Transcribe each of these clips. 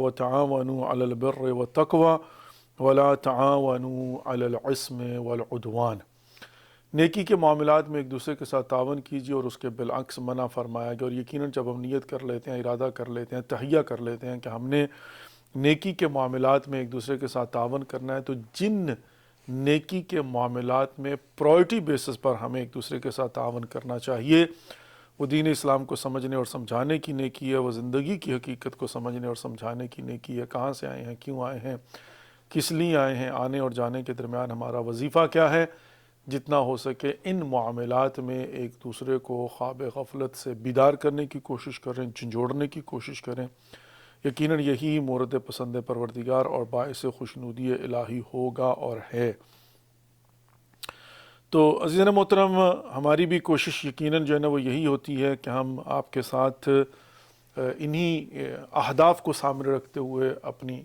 وتعاونوا علی البر والتقوی ولا تعاونوا علی الاسم والعدوان۔ نیکی کے معاملات میں ایک دوسرے کے ساتھ تعاون کیجیے اور اس کے بالعکس منع فرمایا گیا۔ اور یقیناً جب ہم نیت کر لیتے ہیں، ارادہ کر لیتے ہیں، تہیہ کر لیتے ہیں کہ ہم نے نیکی کے معاملات میں ایک دوسرے کے ساتھ تعاون کرنا ہے، تو جن نیکی کے معاملات میں پرائرٹی بیسس پر ہمیں ایک دوسرے کے ساتھ تعاون کرنا چاہیے، وہ دین اسلام کو سمجھنے اور سمجھانے کی نیکی ہے، وہ زندگی کی حقیقت کو سمجھنے اور سمجھانے کی نیکی ہے۔ کہاں سے آئے ہیں، کیوں آئے ہیں، کس لیے آئے ہیں، آنے اور جانے کے درمیان ہمارا وظیفہ کیا ہے، جتنا ہو سکے ان معاملات میں ایک دوسرے کو خواب غفلت سے بیدار کرنے کی کوشش کریں، جھنجھوڑنے کی کوشش کریں۔ یقیناً یہی مورد پسند پروردگار اور باعث خوشنودی الہی ہوگا اور ہے۔ تو عزیزان محترم، ہماری بھی کوشش یقیناً جو ہے نا وہ یہی ہوتی ہے کہ ہم آپ کے ساتھ انہی اہداف کو سامنے رکھتے ہوئے اپنی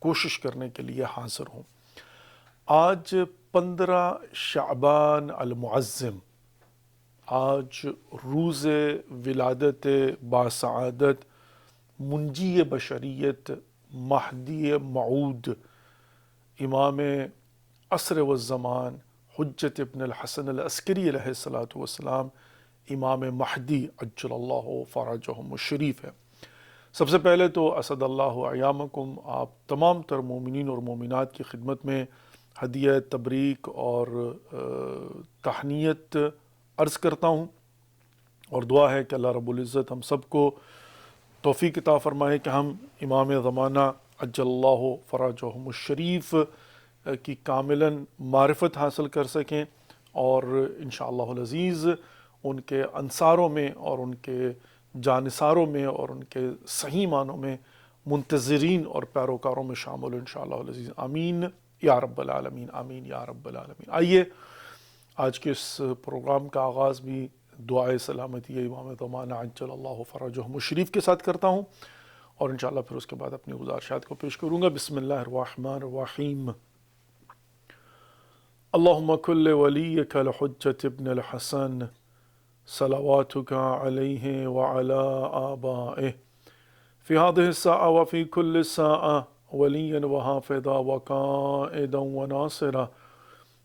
کوشش کرنے کے لیے حاضر ہوں۔ آج 15 شعبان المعظم، آج روز ولادت باسعادت منجی بشریت مہدی موعود امام عصر والزمان حجت ابن الحسن العسکری علیہ السلام، امام مہدی عجل اللہ فرجہم الشریف ہے۔ سب سے پہلے تو اسد اللہ ایامکم، آپ تمام تر مومنین اور مومنات کی خدمت میں ہدیہ تبریک اور تہنیت عرض کرتا ہوں، اور دعا ہے کہ اللہ رب العزت ہم سب کو توفیق عطا فرمائے کہ ہم امام زمانہ عجل اللہ فرجہم الشریف کی کاملاً معرفت حاصل کر سکیں، اور انشاءاللہ العزیز ان کے انصاروں میں اور ان کے جانثاروں میں اور ان کے صحیح معنوں میں منتظرین اور پیروکاروں میں شامل انشاءاللہ العزیز، آمین یا رب العالمین، آمین یا رب العالمین۔ آئیے آج کے اس پروگرام کا آغاز بھی دعائے سلامتی امام زمانہ عجل اللہ فرجہم الشریف کے ساتھ کرتا ہوں، اور انشاءاللہ پھر اس کے بعد اپنی گزارشات کو پیش کروں گا۔ بسم اللہ الرحمن الرحیم۔ اللہم کل ولیک الحجت ابن الحسن صلواتک علیہ وعلی آبائہ فی هذه الساعة وفی کل ساعة ولیا وحافظا وقائدا وناصرا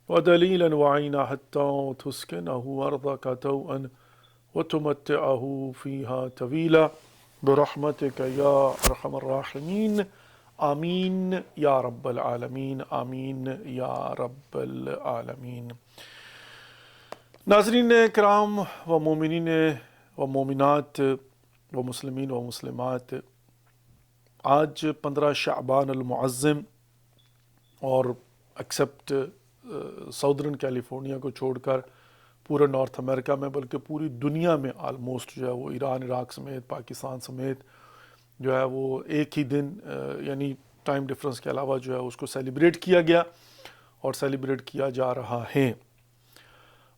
ودلیلا وعینا حتی تسکنہ ارضک طوعا وتمتعہ فیہا طویلا برحمتک یا ارحم الراحمین، آمین یا رب العالمین، آمین یا رب العالمین۔ ناظرین کرام و مومنین و مومنات و مسلمین و مسلمات، آج 15 شعبان المعظم، اور ایکسیپٹ ساؤدرن کیلیفورنیا کو چھوڑ کر پورے نارتھ امریکہ میں بلکہ پوری دنیا میں آلموسٹ جو ہے وہ ایران، عراق سمیت، پاکستان سمیت جو ہے وہ ایک ہی دن یعنی ٹائم ڈفرنس کے علاوہ جو ہے اس کو سیلیبریٹ کیا گیا اور سیلیبریٹ کیا جا رہا ہے۔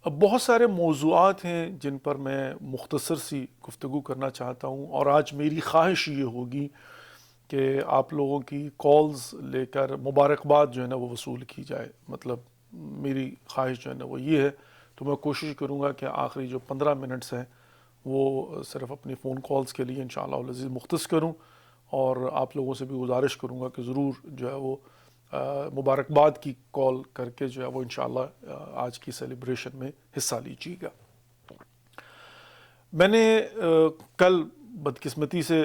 اب بہت سارے موضوعات ہیں جن پر میں مختصر سی گفتگو کرنا چاہتا ہوں، اور آج میری خواہش یہ ہوگی کہ آپ لوگوں کی کالز لے کر مبارکباد جو ہے نا وہ وصول کی جائے۔ مطلب میری خواہش جو ہے نا وہ یہ ہے، تو میں کوشش کروں گا کہ آخری جو 15 منٹس ہیں وہ صرف اپنی فون کالز کے لیے انشاءاللہ العزیز مختص کروں، اور آپ لوگوں سے بھی گزارش کروں گا کہ ضرور جو ہے وہ مبارکباد کی کال کر کے جو ہے وہ انشاءاللہ آج کی سیلیبریشن میں حصہ لیجیے گا۔ میں نے کل بدقسمتی سے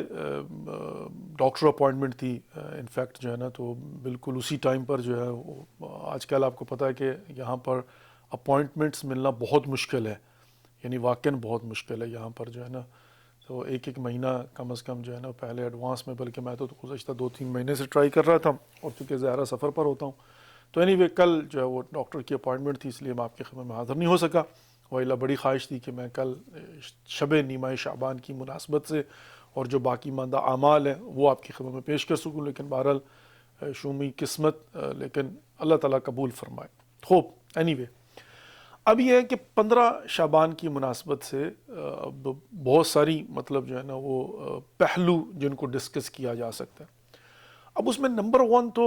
ڈاکٹر اپوائنٹمنٹ تھی، انفیکٹ جو ہے نا تو بالکل اسی ٹائم پر جو ہے آج کل آپ کو پتہ ہے کہ یہاں پر اپوائنٹمنٹس ملنا بہت مشکل ہے، یعنی واقعاً بہت مشکل ہے یہاں پر جو ہے نا، تو ایک مہینہ کم از کم جو ہے نا پہلے ایڈوانس میں، بلکہ میں تو گزشتہ 2-3 مہینے سے ٹرائی کر رہا تھا، اور چونکہ ظاہرہ سفر پر ہوتا ہوں تو اینی وے کل جو ہے وہ ڈاکٹر کی اپوائنٹمنٹ تھی، اس لیے میں آپ کی خدمت میں حاضر نہیں ہو سکا، وإلا بڑی خواہش تھی کہ میں کل شب نیمہ شعبان کی مناسبت سے اور جو باقی ماندہ اعمال ہیں وہ آپ کی خدمت میں پیش کر سکوں، لیکن بہرحال شومی قسمت، لیکن اللہ تعالیٰ قبول فرمائے۔ خوب، اینی وے اب یہ ہے کہ 15 شعبان کی مناسبت سے بہت ساری مطلب جو ہے نا وہ پہلو جن کو ڈسکس کیا جا سکتا ہے۔ اب اس میں نمبر 1 تو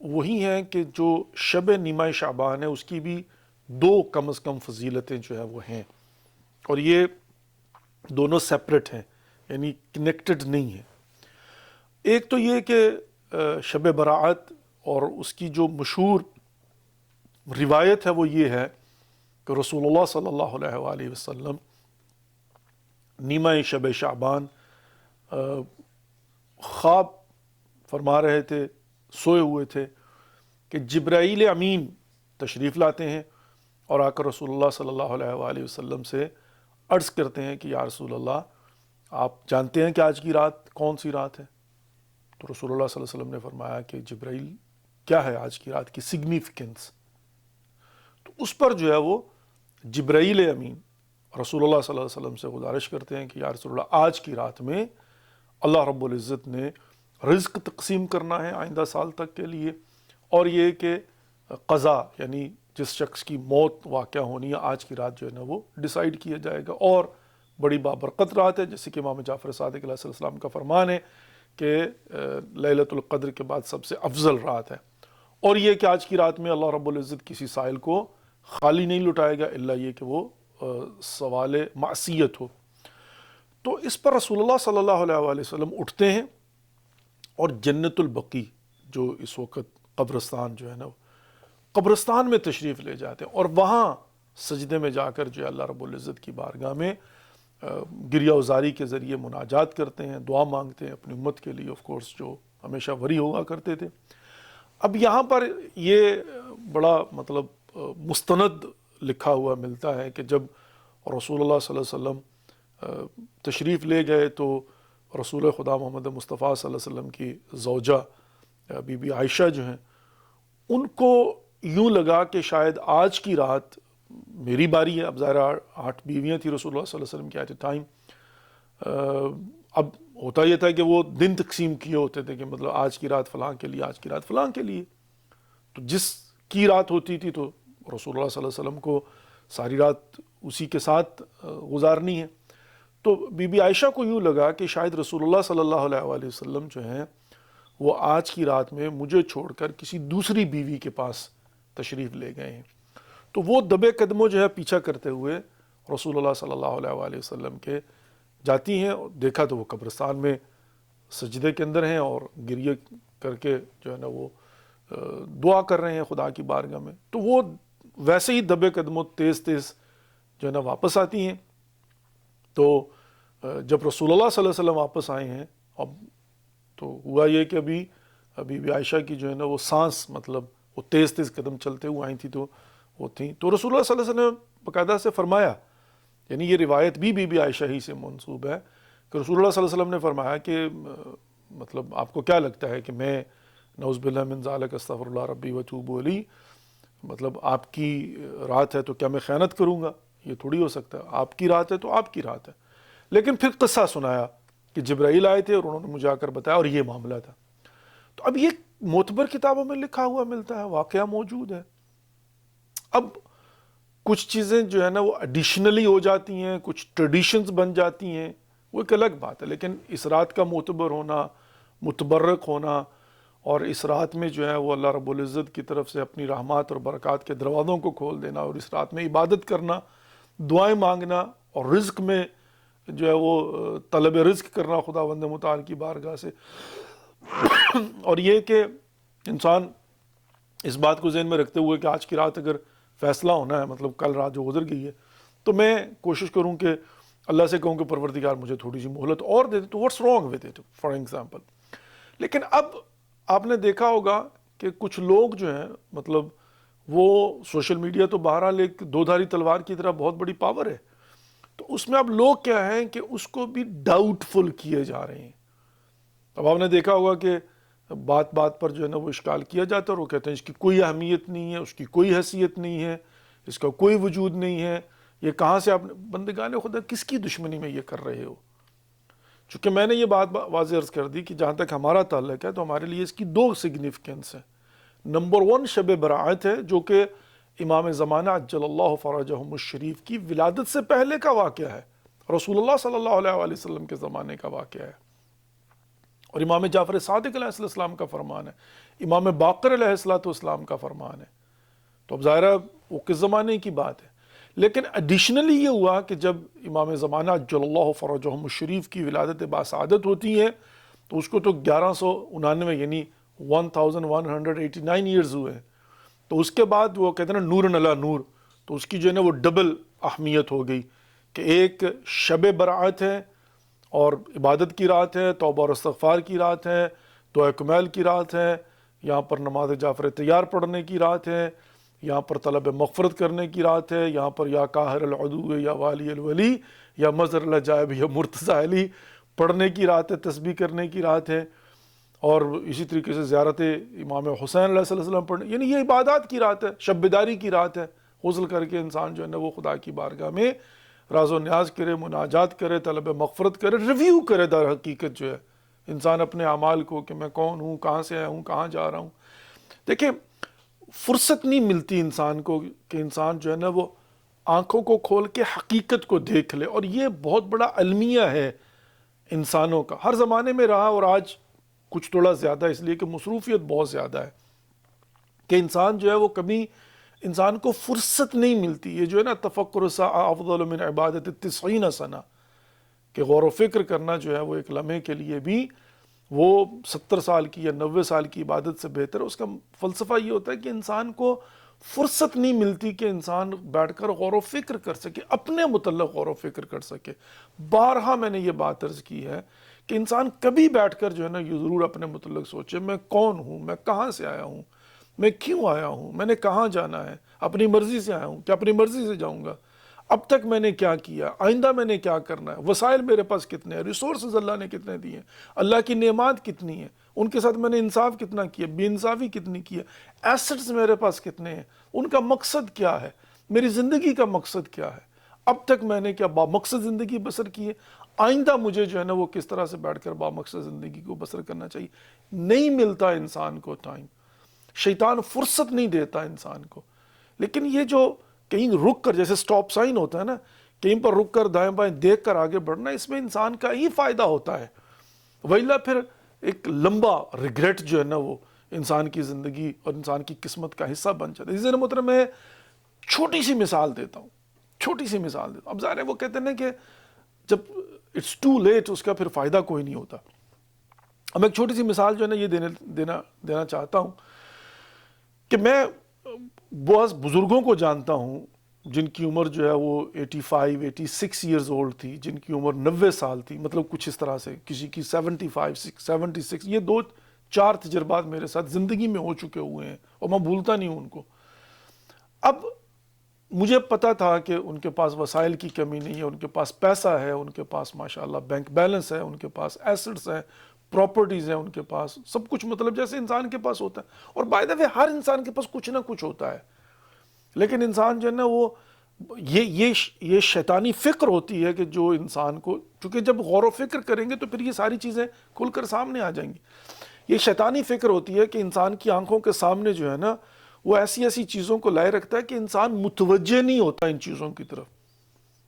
وہی ہے کہ جو شب نیمہ شعبان ہے اس کی بھی 2 کم از کم فضیلتیں جو ہے وہ ہیں، اور یہ دونوں سیپریٹ ہیں، یعنی کنیکٹڈ نہیں ہیں۔ ایک تو یہ کہ شب براعت اور اس کی جو مشہور روایت ہے وہ یہ ہے کہ رسول اللہ صلی اللہ علیہ وآلہ وسلم نیمہ شب شعبان خواب فرما رہے تھے، سوئے ہوئے تھے کہ جبرائیل امین تشریف لاتے ہیں اور آ کر رسول اللہ صلی اللہ علیہ وآلہ وسلم سے عرض کرتے ہیں کہ یا رسول اللہ آپ جانتے ہیں کہ آج کی رات کون سی رات ہے؟ تو رسول اللہ صلی اللہ علیہ وسلم نے فرمایا کہ جبرائیل کیا ہے آج کی رات کی سگنیفیکنس؟ تو اس پر جو ہے وہ جبرائیل امین رسول اللہ صلی اللہ علیہ وسلم سے گزارش کرتے ہیں کہ یا رسول اللہ آج کی رات میں اللہ رب العزت نے رزق تقسیم کرنا ہے آئندہ سال تک کے لیے، اور یہ کہ قضا یعنی جس شخص کی موت واقع ہونی ہے آج کی رات جو ہے نا وہ ڈیسائیڈ کیا جائے گا، اور بڑی بابرکت رات ہے جیسے کہ امام جعفر صادق علیہ السلام کا فرمان ہے کہ لیلۃ القدر کے بعد سب سے افضل رات ہے، اور یہ کہ آج کی رات میں اللہ رب العزت کسی سائل کو خالی نہیں لٹائے گا الا یہ کہ وہ سوال معصیت ہو۔ تو اس پر رسول اللہ صلی اللہ علیہ وآلہ وسلم اٹھتے ہیں اور جنت البقیع جو اس وقت قبرستان جو ہے نا قبرستان میں تشریف لے جاتے ہیں، اور وہاں سجدے میں جا کر جو ہے اللہ رب العزت کی بارگاہ میں گریہ وزاری کے ذریعے مناجات کرتے ہیں، دعا مانگتے ہیں اپنی امت کے لیے، آف کورس جو ہمیشہ وری ہوا کرتے تھے۔ اب یہاں پر یہ بڑا مطلب مستند لکھا ہوا ملتا ہے کہ جب رسول اللہ صلی اللہ علیہ وسلم تشریف لے گئے تو رسول خدا محمد مصطفیٰ صلی اللہ علیہ وسلم کی زوجہ بی بی عائشہ جو ہیں ان کو یوں لگا کہ شاید آج کی رات میری باری ہے۔ اب ظاہر 8 بیویاں تھیں رسول اللہ صلی اللہ علیہ وسلم کی ایٹ اے ٹائم۔ اب ہوتا یہ تھا کہ وہ دن تقسیم کیے ہوتے تھے کہ مطلب آج کی رات فلاں کے لیے، آج کی رات فلاں کے لیے، تو جس کی رات ہوتی تھی تو رسول اللہ صلی اللہ علیہ وسلم کو ساری رات اسی کے ساتھ گزارنی ہے۔ تو بی بی عائشہ کو یوں لگا کہ شاید رسول اللہ صلی اللہ علیہ وآلہ وسلم جو ہیں وہ آج کی رات میں مجھے چھوڑ کر کسی دوسری بیوی کے پاس تشریف لے گئے ہیں، تو وہ دبے قدموں جو ہے پیچھا کرتے ہوئے رسول اللہ صلی اللہ علیہ وآلہ وسلم کے جاتی ہیں، اور دیکھا تو وہ قبرستان میں سجدے کے اندر ہیں اور گریہ کر کے جو ہے نا وہ دعا کر رہے ہیں خدا کی بارگاہ میں۔ تو وہ ویسے ہی دبے قدموں تیز تیز جو ہے نا واپس آتی ہیں۔ تو جب رسول اللہ صلی اللہ علیہ وسلم واپس آئے ہیں اب تو ہوا یہ کہ ابھی بی عائشہ کی جو ہے نا وہ سانس مطلب وہ تیز تیز قدم چلتے ہوئے آئی تھی تو وہ تھیں، تو رسول اللہ صلی اللہ علیہ وسلم نے باقاعدہ سے فرمایا، یعنی یہ روایت بھی بی عائشہ ہی سے منسوب ہے کہ رسول اللہ صلی اللہ علیہ وسلم نے فرمایا کہ مطلب آپ کو کیا لگتا ہے کہ میں نعوذ باللہ من ذالک استغفر اللہ ربی واتوب الیہ، مطلب آپ کی رات ہے تو کیا میں خیانت کروں گا؟ یہ تھوڑی ہو سکتا ہے، آپ کی رات ہے تو آپ کی رات ہے۔ لیکن پھر قصہ سنایا کہ جبرائیل آئے تھے اور انہوں نے مجھے آ کر بتایا اور یہ معاملہ تھا۔ تو اب یہ معتبر کتابوں میں لکھا ہوا ملتا ہے، واقعہ موجود ہے۔ اب کچھ چیزیں جو ہے نا وہ ایڈیشنلی ہو جاتی ہیں، کچھ ٹریڈیشنز بن جاتی ہیں، وہ ایک الگ بات ہے، لیکن اس رات کا معتبر ہونا، متبرک ہونا، اور اس رات میں جو ہے وہ اللہ رب العزت کی طرف سے اپنی رحمات اور برکات کے دروازوں کو کھول دینا، اور اس رات میں عبادت کرنا، دعائیں مانگنا، اور رزق میں جو ہے وہ طلب رزق کرنا خداوند متعال کی بارگاہ سے، اور یہ کہ انسان اس بات کو ذہن میں رکھتے ہوئے کہ آج کی رات اگر فیصلہ ہونا ہے، مطلب کل رات جو گزر گئی ہے، تو میں کوشش کروں کہ اللہ سے کہوں کہ پروردگار مجھے تھوڑی سی مہلت اور دے دے، تو what's wrong with it for example. لیکن اب آپ نے دیکھا ہوگا کہ کچھ لوگ جو ہیں مطلب وہ سوشل میڈیا تو بہرحال ایک دو دھاری تلوار کی طرح بہت بڑی پاور ہے، تو اس میں اب لوگ کیا ہیں کہ اس کو بھی ڈاؤٹ فل کیے جا رہے ہیں۔ اب آپ نے دیکھا ہوگا کہ بات بات پر جو ہے نا وہ اشکال کیا جاتا ہے، اور وہ کہتے ہیں اس کی کوئی اہمیت نہیں ہے، اس کی کوئی حیثیت نہیں ہے، اس کا کوئی وجود نہیں ہے، یہ کہاں سے آپ بندگان خدا کس کی دشمنی میں یہ کر رہے ہو؟ چونکہ میں نے یہ بات واضح عرض کر دی کہ جہاں تک ہمارا تعلق ہے تو ہمارے لیے اس کی 2 سگنیفیکنس ہیں۔ نمبر 1 شب براعت ہے جو کہ امام زمانہ عجل اللہ فرجہم الشریف کی ولادت سے پہلے کا واقعہ ہے، رسول اللہ صلی اللہ علیہ وآلہ وسلم کے زمانے کا واقعہ ہے، اور امام جعفر صادق علیہ السلام کا فرمان ہے، امام باقر علیہ السلام کا فرمان ہے۔ تو اب ظاہر ہے وہ کس زمانے کی بات ہے، لیکن ایڈیشنلی یہ ہوا کہ جب امام زمانہ عجل اللہ فرجہم الشریف کی ولادت باسعادت ہوتی ہے تو اس کو تو 1199 یعنی 1189 ایئرز ہوئے ہیں. تو اس کے بعد وہ کہتے ہیں نا نور علی نور، تو اس کی جو ہے نا وہ ڈبل اہمیت ہو گئی کہ ایک شب برات ہے اور عبادت کی رات ہے، توبہ اور استغفار کی رات ہے، دعا کمیل کی رات ہے، یہاں پر نماز جعفر تیار پڑھنے کی رات ہے، یہاں پر طلب مغفرت کرنے کی رات ہے، یہاں پر یا قاہر العدو یا والی الولی یا مظہر العجائب یا مرتضی علی پڑھنے کی رات ہے، تسبیح کرنے کی رات ہے، اور اسی طریقے سے زیارت امام حسین علیہ السلام پڑھنے، یعنی یہ عبادات کی رات ہے، شب بیداری کی رات ہے. غسل کر کے انسان جو ہے نا وہ خدا کی بارگاہ میں راز و نیاز کرے، مناجات کرے، طلب مغفرت کرے، ریویو کرے در حقیقت جو ہے انسان اپنے اعمال کو کہ میں کون ہوں، کہاں سے آیا ہوں، کہاں جا رہا ہوں. دیکھیں فرصت نہیں ملتی انسان کو کہ انسان جو ہے نا وہ آنکھوں کو کھول کے حقیقت کو دیکھ لے، اور یہ بہت بڑا المیہ ہے انسانوں کا، ہر زمانے میں رہا اور آج کچھ تھوڑا زیادہ اس لیے کہ مصروفیت بہت زیادہ ہے کہ انسان جو ہے وہ کبھی انسان کو فرصت نہیں ملتی. یہ جو ہے نا تفکر ساعہ افضل من عبادت 90 سنہ، کہ غور و فکر کرنا جو ہے وہ ایک لمحے کے لیے بھی وہ 70 سال کی یا 90 سال کی عبادت سے بہتر ہے. اس کا فلسفہ یہ ہوتا ہے کہ انسان کو فرصت نہیں ملتی کہ انسان بیٹھ کر غور و فکر کر سکے، اپنے متعلق غور و فکر کر سکے. بارہا میں نے یہ بات عرض کی ہے کہ انسان کبھی بیٹھ کر جو ہے نا یہ ضرور اپنے متعلق سوچے، میں کون ہوں، میں کہاں سے آیا ہوں، میں کیوں آیا ہوں، میں نے کہاں جانا ہے، اپنی مرضی سے آیا ہوں کیا اپنی مرضی سے جاؤں گا، اب تک میں نے کیا کیا، آئندہ میں نے کیا کرنا ہے، وسائل میرے پاس کتنے ہیں، ریسورسز اللہ نے کتنے دیے ہیں، اللہ کی نعمات کتنی ہیں، ان کے ساتھ میں نے انصاف کتنا کیا، بے انصافی کتنی کی ہے، ایسٹس میرے پاس کتنے ہیں، ان کا مقصد کیا ہے، میری زندگی کا مقصد کیا ہے، اب تک میں نے کیا بامقصد زندگی بسر کی ہے، آئندہ مجھے جو ہے نا وہ کس طرح سے بیٹھ کر بامقصد زندگی کو بسر کرنا چاہیے. نہیں ملتا انسان کو ٹائم، شیطان فرصت نہیں دیتا انسان کو. لیکن یہ جو کہیں رک کر، جیسے سٹاپ سائن ہوتا ہے نا، کہیں پر رک کر دائیں بائیں دیکھ کر آگے بڑھنا، اس میں انسان کا ہی فائدہ ہوتا ہے. ویلا پھر ایک لمبا ریگریٹ جو ہے نا وہ انسان کی زندگی اور انسان کی قسمت کا حصہ بن جاتا ہے. اس محترم میں چھوٹی سی مثال دیتا ہوں، چھوٹی سی مثال دیتا ہوں. اب ظاہر ہے وہ کہتے ہیں کہ جب اٹس ٹو لیٹ اس کا پھر فائدہ کوئی نہیں ہوتا. اب میں ایک چھوٹی سی مثال جو ہے نا یہ دینا چاہتا ہوں کہ میں بہت بزرگوں کو جانتا ہوں جن کی عمر جو ہے وہ 85 86 ایئرز اولڈ تھی، جن کی عمر 90 سال تھی، مطلب کچھ اس طرح سے، کسی کی 75 76. یہ 2-4 تجربات میرے ساتھ زندگی میں ہو چکے ہوئے ہیں اور میں بھولتا نہیں ہوں ان کو. اب مجھے پتا تھا کہ ان کے پاس وسائل کی کمی نہیں ہے، ان کے پاس پیسہ ہے، ان کے پاس ماشاءاللہ بینک بیلنس ہے، ان کے پاس ایسٹس ہیں، پراپرٹیز ہیں، ان کے پاس سب کچھ، مطلب جیسے انسان کے پاس ہوتا ہے. اور بائی دا وے ہر انسان کے پاس کچھ نہ کچھ ہوتا ہے. لیکن انسان جو ہے نا وہ یہ شیطانی فکر ہوتی ہے کہ جو انسان کو، چونکہ جب غور و فکر کریں گے تو پھر یہ ساری چیزیں کھل کر سامنے آ جائیں گی. یہ شیطانی فکر ہوتی ہے کہ انسان کی آنکھوں کے سامنے جو ہے نا وہ ایسی ایسی چیزوں کو لائے رکھتا ہے کہ انسان متوجہ نہیں ہوتا ان چیزوں کی طرف.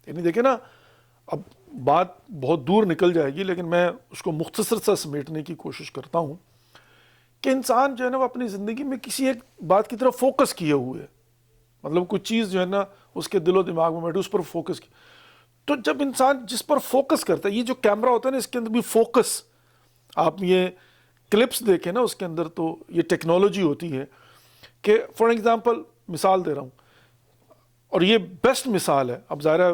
یعنی دیکھیں نا، اب بات بہت دور نکل جائے گی لیکن میں اس کو مختصر سا سمیٹنے کی کوشش کرتا ہوں کہ انسان جو ہے نا وہ اپنی زندگی میں کسی ایک بات کی طرف فوکس کیے ہوئے ہے، مطلب کچھ چیز جو ہے نا اس کے دل و دماغ میں بیٹھے، اس پر فوکس کی. تو جب انسان جس پر فوکس کرتا ہے، یہ جو کیمرہ ہوتا ہے نا اس کے اندر بھی فوکس، آپ یہ کلپس دیکھیں نا اس کے اندر، تو یہ ٹیکنالوجی ہوتی ہے کہ فار ایگزامپل مثال دے رہا ہوں، اور یہ بیسٹ مثال ہے. اب ظاہر ہے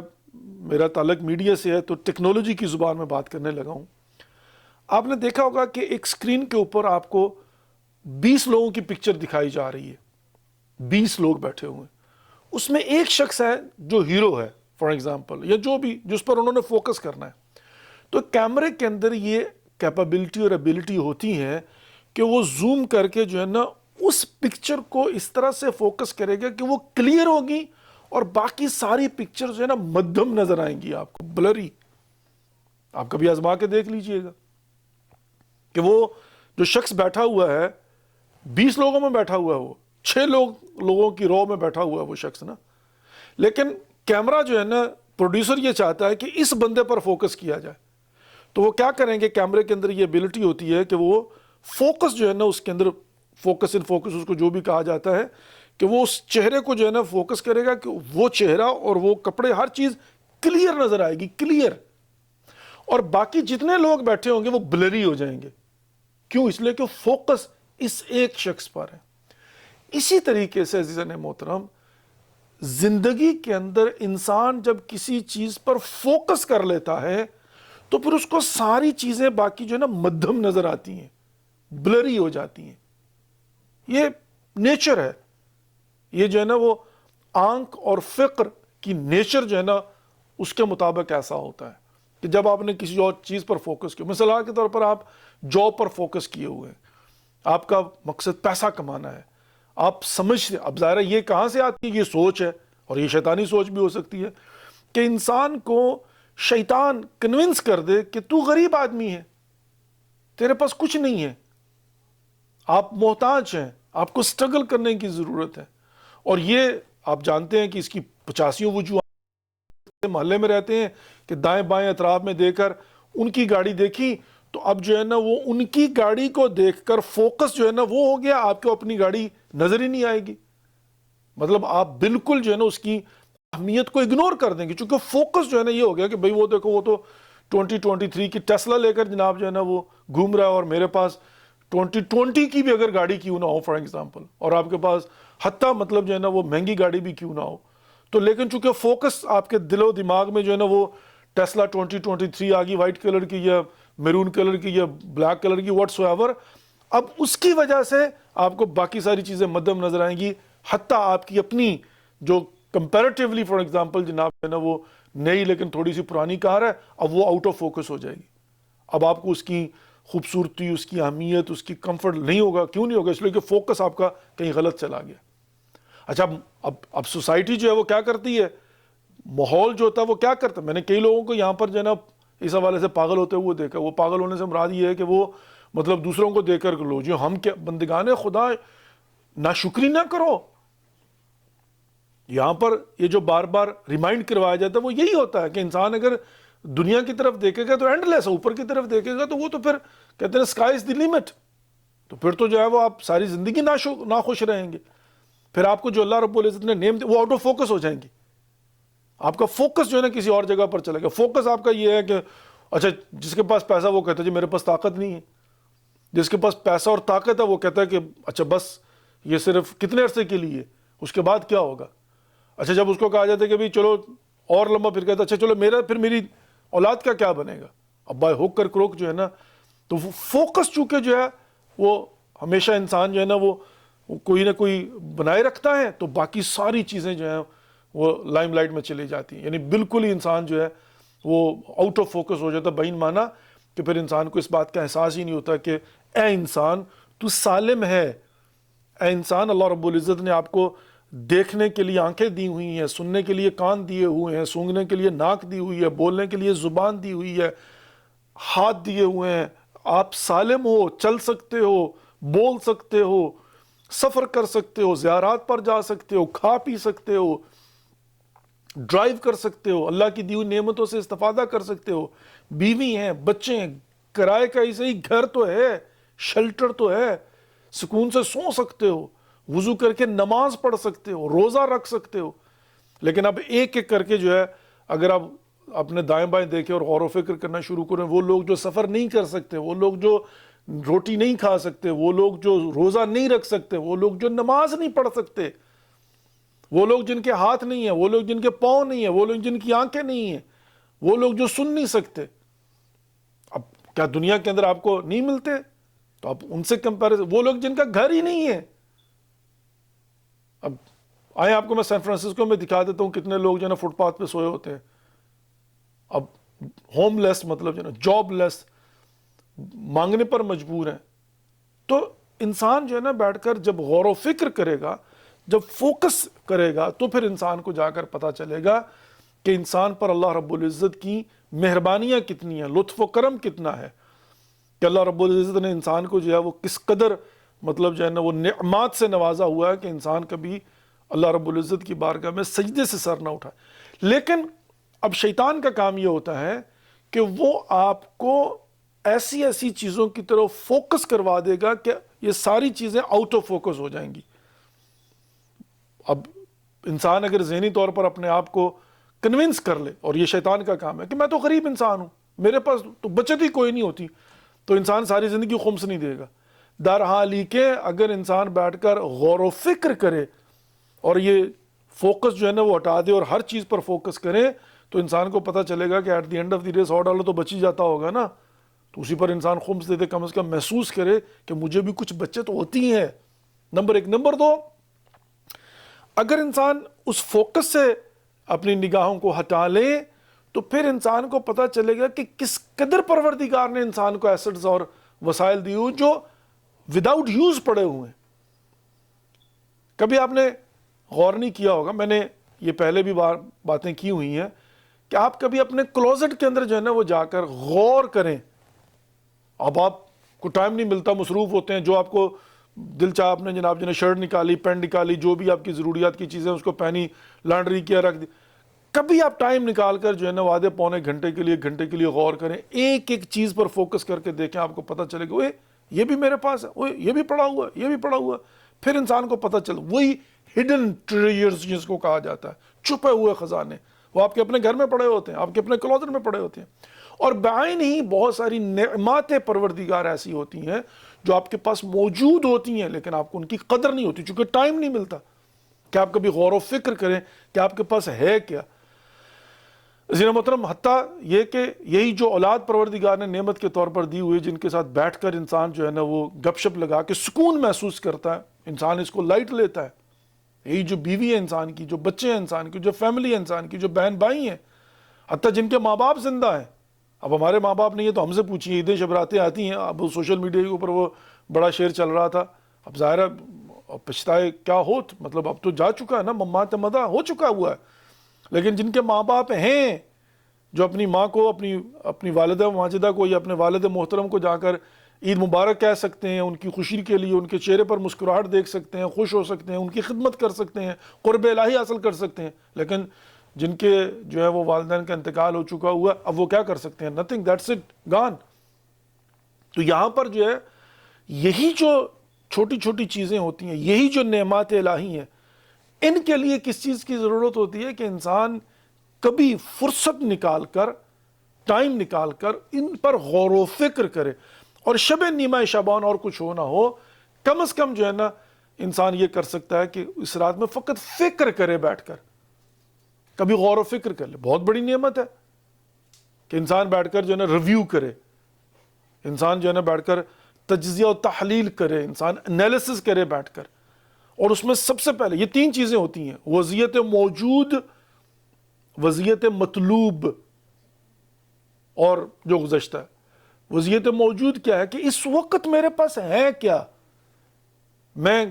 میرا تعلق میڈیا سے ہے تو ٹیکنالوجی کی زبان میں بات کرنے لگا ہوں. آپ نے دیکھا ہوگا کہ ایک سکرین کے اوپر آپ کو 20 لوگوں کی پکچر دکھائی جا رہی ہے، 20 لوگ بیٹھے ہوئے ہیں، اس میں ایک شخص ہے جو ہیرو ہے فار ایگزامپل، یا جو بھی جس پر انہوں نے فوکس کرنا ہے. تو کیمرے کے اندر یہ کیپیبلٹی اور ایبلٹی ہوتی ہے کہ وہ زوم کر کے جو ہے نا اس پکچر کو اس طرح سے فوکس کرے گا کہ وہ کلیئر ہوگی، اور باقی ساری پکچر جو ہے نا مدھم نظر آئیں گی آپ کو، بلری. آپ کبھی آزما کے دیکھ لیجئے گا کہ وہ جو شخص بیٹھا ہوا ہے 20 لوگوں میں بیٹھا ہوا ہے، وہ 6 لوگوں کی رو میں بیٹھا ہوا ہے وہ شخص نا، لیکن کیمرہ جو ہے نا پروڈیوسر یہ چاہتا ہے کہ اس بندے پر فوکس کیا جائے. تو وہ کیا کریں گے، کیمرے کے اندر یہ ایبلٹی ہوتی ہے کہ وہ فوکس جو ہے نا اس کے اندر، فوکس ان فوکس اس کو جو بھی کہا جاتا ہے، کہ وہ اس چہرے کو جو ہے نا فوکس کرے گا کہ وہ چہرہ اور وہ کپڑے ہر چیز کلیئر نظر آئے گی، کلیئر. اور باقی جتنے لوگ بیٹھے ہوں گے وہ بلری ہو جائیں گے. کیوں؟ اس لیے کہ فوکس اس ایک شخص پر ہے. اسی طریقے سے عزیزان محترم زندگی کے اندر انسان جب کسی چیز پر فوکس کر لیتا ہے تو پھر اس کو ساری چیزیں باقی جو ہے نا مدھم نظر آتی ہیں، بلری ہو جاتی ہیں. یہ نیچر ہے، یہ جو ہے نا وہ آنکھ اور فکر کی نیچر جو ہے نا اس کے مطابق ایسا ہوتا ہے کہ جب آپ نے کسی اور چیز پر فوکس کیا، مثال کے طور پر آپ جاب پر فوکس کیے ہوئے ہیں، آپ کا مقصد پیسہ کمانا ہے، آپ سمجھتے، اب ظاہر ہے یہ کہاں سے آتی ہے؟ یہ سوچ ہے، اور یہ شیطانی سوچ بھی ہو سکتی ہے کہ انسان کو شیطان کنونس کر دے کہ تو غریب آدمی ہے، تیرے پاس کچھ نہیں ہے، آپ محتاج ہیں، آپ کو سٹرگل کرنے کی ضرورت ہے. اور یہ آپ جانتے ہیں کہ اس کی 85 وجوہات. محلے میں رہتے ہیں کہ دائیں بائیں اطراف میں دے کر ان کی گاڑی دیکھی تو اب جو ہے نا وہ ان کی گاڑی کو دیکھ کر فوکس جو ہے نا وہ ہو گیا، آپ کو اپنی گاڑی نظر ہی نہیں آئے گی. مطلب آپ بالکل جو ہے نا اس کی اہمیت کو اگنور کر دیں گے، چونکہ فوکس جو ہے نا یہ ہو گیا کہ بھئی وہ دیکھو وہ تو 2023 کی ٹیسلا لے کر جناب جو ہے نا وہ گھوم رہا ہے، اور میرے پاس 2020 کی بھی اگر گاڑی کیوں نہ ہو فار ایگزامپل، اور آپ کے پاس حتیٰ مطلب جو ہے نا وہ مہنگی گاڑی بھی کیوں نہ ہو. تو لیکن چونکہ فوکس آپ کے دل و دماغ میں جو ہے نا وہ ٹیسلا 2023 آ گئی، وائٹ کلر کی یا میرون کلر کی یا بلیک کلر کی واٹس ایور، اب اس کی وجہ سے آپ کو باقی ساری چیزیں مدھم نظر آئیں گی، حتیٰ آپ کی اپنی جو کمپیریٹیولی فار ایگزامپل جناب ہے نا وہ نئی لیکن تھوڑی سی پرانی کار ہے، اب وہ آؤٹ آف فوکس ہو جائے گی. اب آپ کو اس کی خوبصورتی، اس کی اہمیت، اس کی کمفرٹ نہیں ہوگا. کیوں نہیں ہوگا؟ اس لیے کہ فوکس آپ کا کہیں غلط چلا گیا. اچھا اب سوسائٹی جو ہے وہ کیا کرتی ہے، ماحول جو ہوتا ہے وہ کیا کرتا ہے. میں نے کئی لوگوں کو یہاں پر جو ہے نا اس حوالے سے پاگل ہوتے ہوئے دیکھا. وہ پاگل ہونے سے مراد یہ ہے کہ وہ مطلب دوسروں کو دیکھ کر لو جو ہم کیا بندگان خدا ناشکری نہ کرو. یہاں پر یہ جو بار بار ریمائنڈ کروایا جاتا ہے وہ یہی ہوتا ہے کہ انسان اگر دنیا کی طرف دیکھے گا تو اینڈ لیس ہے، اوپر کی طرف دیکھے گا تو وہ تو پھر کہتے ہیں اسکائی از دی لمٹ، تو پھر تو جو ہے وہ آپ ساری زندگی ناخوش رہیں گے. پھر آپ کو جو اللہ رب العزت نے نعمت وہ آؤٹ آف فوکس ہو جائیں گی. آپ کا فوکس جو ہے نا کسی اور جگہ پر چلے گا. فوکس آپ کا یہ ہے کہ اچھا جس کے پاس پیسہ وہ کہتا ہے جی میرے پاس طاقت نہیں ہے، جس کے پاس پیسہ اور طاقت ہے وہ کہتا ہے کہ اچھا بس یہ صرف کتنے عرصے کے لیے، اس کے بعد کیا ہوگا. اچھا جب اس کو کہا جاتا ہے کہ بھی چلو اور لمبا، پھر کہتا ہے اچھا چلو میری اولاد کا کیا بنے گا. اب بائی ہوک کر کروک جو ہے نا تو فوکس چونکہ جو ہے وہ ہمیشہ انسان جو ہے نا وہ کوئی نہ کوئی بنائے رکھتا ہے تو باقی ساری چیزیں جو ہیں وہ لائم لائٹ میں چلی جاتی ہیں. یعنی بالکل ہی انسان جو ہے وہ آؤٹ آف فوکس ہو جاتا ہے. بہین مانا کہ پھر انسان کو اس بات کا احساس ہی نہیں ہوتا کہ اے انسان تو سالم ہے، اے انسان اللہ رب العزت نے آپ کو دیکھنے کے لیے آنکھیں دی ہوئی ہیں، سننے کے لیے کان دیے ہوئے ہیں، سونگھنے کے لیے ناک دی ہوئی ہے، بولنے کے لیے زبان دی ہوئی ہے، ہاتھ دیے ہوئے ہیں. آپ سالم ہو، چل سکتے ہو، بول سکتے ہو، سفر کر سکتے ہو، زیارات پر جا سکتے ہو، کھا پی سکتے ہو، ڈرائیو کر سکتے ہو، اللہ کی دی ہوئی نعمتوں سے استفادہ کر سکتے ہو، بیوی ہیں، بچے ہیں، کرائے کا ہی صحیح گھر تو ہے، شیلٹر تو ہے، سکون سے سو سکتے ہو، وضو کر کے نماز پڑھ سکتے ہو، روزہ رکھ سکتے ہو. لیکن اب ایک ایک کر کے جو ہے اگر آپ اپنے دائیں بائیں دیکھیں اور غور و فکر کرنا شروع کریں، وہ لوگ جو سفر نہیں کر سکتے، وہ لوگ جو روٹی نہیں کھا سکتے، وہ لوگ جو روزہ نہیں رکھ سکتے، وہ لوگ جو نماز نہیں پڑھ سکتے، وہ لوگ جن کے ہاتھ نہیں ہیں، وہ لوگ جن کے پاؤں نہیں ہیں، وہ لوگ جن کی آنکھیں نہیں ہیں، وہ لوگ جو سن نہیں سکتے، اب کیا دنیا کے اندر آپ کو نہیں ملتے؟ تو آپ ان سے کمپیریزن، وہ لوگ جن کا گھر ہی نہیں ہے. اب آئیں آپ کو میں سین فرانسسکو میں دکھا دیتا ہوں کتنے لوگ جو ہے نا فٹ پاتھ پہ سوئے ہوتے ہیں. اب ہوم لیس مطلب جو ہے نا جاب لیس، مانگنے پر مجبور ہیں. تو انسان جو ہے نا بیٹھ کر جب غور و فکر کرے گا، جب فوکس کرے گا تو پھر انسان کو جا کر پتہ چلے گا کہ انسان پر اللہ رب العزت کی مہربانیاں کتنی ہیں، لطف و کرم کتنا ہے، کہ اللہ رب العزت نے انسان کو جو ہے وہ کس قدر مطلب جو ہے نا وہ نعمات سے نوازا ہوا ہے کہ انسان کبھی اللہ رب العزت کی بارگاہ میں سجدے سے سر نہ اٹھائے. لیکن اب شیطان کا کام یہ ہوتا ہے کہ وہ آپ کو ایسی ایسی چیزوں کی طرف فوکس کروا دے گا کہ یہ ساری چیزیں آؤٹ آف فوکس ہو جائیں گی. اب انسان اگر ذہنی طور پر اپنے آپ کو کنونس کر لے، اور یہ شیطان کا کام ہے کہ میں تو غریب انسان ہوں، میرے پاس تو بچت ہی کوئی نہیں ہوتی، تو انسان ساری زندگی خمس نہیں دے گا۔ درحال کہ اگر انسان بیٹھ کر غور و فکر کرے اور یہ فوکس جو ہے نا وہ ہٹا دے اور ہر چیز پر فوکس کرے، تو انسان کو پتہ چلے گا کہ at the end of the day $100 تو بچ ہی جاتا ہوگا نا، تو اسی پر انسان خمس دے دے، کم از کم محسوس کرے کہ مجھے بھی کچھ بچت ہوتی ہے۔ نمبر 1۔ نمبر 2، اگر انسان اس فوکس سے اپنی نگاہوں کو ہٹا لے تو پھر انسان کو پتہ چلے گا کہ کس قدر پروردگار نے انسان کو ایسٹس اور وسائل دیے ہوئے جو وداؤٹ یوز پڑے ہوئے ہیں۔ کبھی آپ نے غور نہیں کیا ہوگا، میں نے یہ پہلے بھی باتیں کی ہوئی ہیں، کہ آپ کبھی اپنے کلوزٹ کے اندر جو ہے نا وہ جا کر غور کریں۔ اب آپ کو ٹائم نہیں ملتا، مصروف ہوتے ہیں، جو آپ کو دل چاہ آپ نے جناب جو ہے شرٹ نکالی، پینٹ نکالی، جو بھی آپ کی ضروریات کی چیزیں اس کو پہنی، لانڈری کیا، رکھ دی۔ کبھی آپ ٹائم نکال کر جو ہے نا آدھے پونے گھنٹے کے لیے، ایک گھنٹے کے لیے غور کریں، ایک ایک چیز پر فوکس کر کے دیکھیں، آپ کو پتہ چلے گا یہ بھی میرے پاس ہے، یہ بھی پڑا ہوا ہے، یہ بھی پڑا ہوا ہے۔ پھر انسان کو پتہ چل، وہی ہڈن ٹریجرز جس کو کہا جاتا ہے، چھپے ہوئے خزانے، وہ آپ کے اپنے گھر میں پڑے ہوتے ہیں، آپ کے اپنے کلوزٹ میں پڑے ہوتے ہیں۔ اور بعین ہی بہت ساری نعمات پروردگار ایسی ہوتی ہیں جو آپ کے پاس موجود ہوتی ہیں، لیکن آپ کو ان کی قدر نہیں ہوتی، چونکہ ٹائم نہیں ملتا کہ آپ کبھی غور و فکر کریں کہ آپ کے پاس ہے کیا۔ عزیز محترم، حتیٰ یہ کہ یہی جو اولاد پروردگار نے نعمت کے طور پر دی ہوئی، جن کے ساتھ بیٹھ کر انسان جو ہے نا وہ گپ شپ لگا کے سکون محسوس کرتا ہے، انسان اس کو لائٹ لیتا ہے، یہی جو بیوی ہے انسان کی، جو بچے ہیں انسان کی، جو فیملی ہے انسان کی، جو بہن بھائی ہیں، حتیٰ جن کے ماں باپ زندہ ہیں۔ اب ہمارے ماں باپ نہیں ہے تو ہم سے پوچھیے، عیدیں شبراتیں آتی ہیں، اب سوشل میڈیا کے اوپر وہ بڑا شعر چل رہا تھا، اب ظاہر ہے پچھتائے کیا ہوت، مطلب اب تو جا چکا ہے نا، ممات مدہ ہو چکا ہوا ہے۔ لیکن جن کے ماں باپ ہیں، جو اپنی ماں کو، اپنی والدہ ماجدہ کو یا اپنے والد محترم کو جا کر عید مبارک کہہ سکتے ہیں، ان کی خوشی کے لیے ان کے چہرے پر مسکراہٹ دیکھ سکتے ہیں، خوش ہو سکتے ہیں، ان کی خدمت کر سکتے ہیں، قرب الہی حاصل کر سکتے ہیں، لیکن جن کے جو ہے وہ والدین کا انتقال ہو چکا ہوا، اب وہ کیا کر سکتے ہیں؟ نتھنگ، دیٹس اٹ، گان۔ تو یہاں پر جو ہے یہی جو چھوٹی چھوٹی چیزیں ہوتی ہیں، یہی جو نعمات الہی ہیں، ان کے لیے کس چیز کی ضرورت ہوتی ہے کہ انسان کبھی فرصت نکال کر، ٹائم نکال کر ان پر غور و فکر کرے، اور شب نیمہ شعبان اور کچھ ہو نہ ہو، کم از کم جو ہے نا انسان یہ کر سکتا ہے کہ اس رات میں فقط فکر کرے، بیٹھ کر کبھی غور و فکر کر لے۔ بہت بڑی نعمت ہے کہ انسان بیٹھ کر جو ہے نا ریویو کرے، انسان جو ہے نا بیٹھ کر تجزیہ و تحلیل کرے، انسان انالیسس کرے بیٹھ کر۔ اور اس میں سب سے پہلے یہ 3 چیزیں ہوتی ہیں: وضعیت موجود، وضعیت مطلوب، اور جو گزشتہ ہے۔ وضعیت موجود کیا ہے؟ کہ اس وقت میرے پاس ہے کیا، میں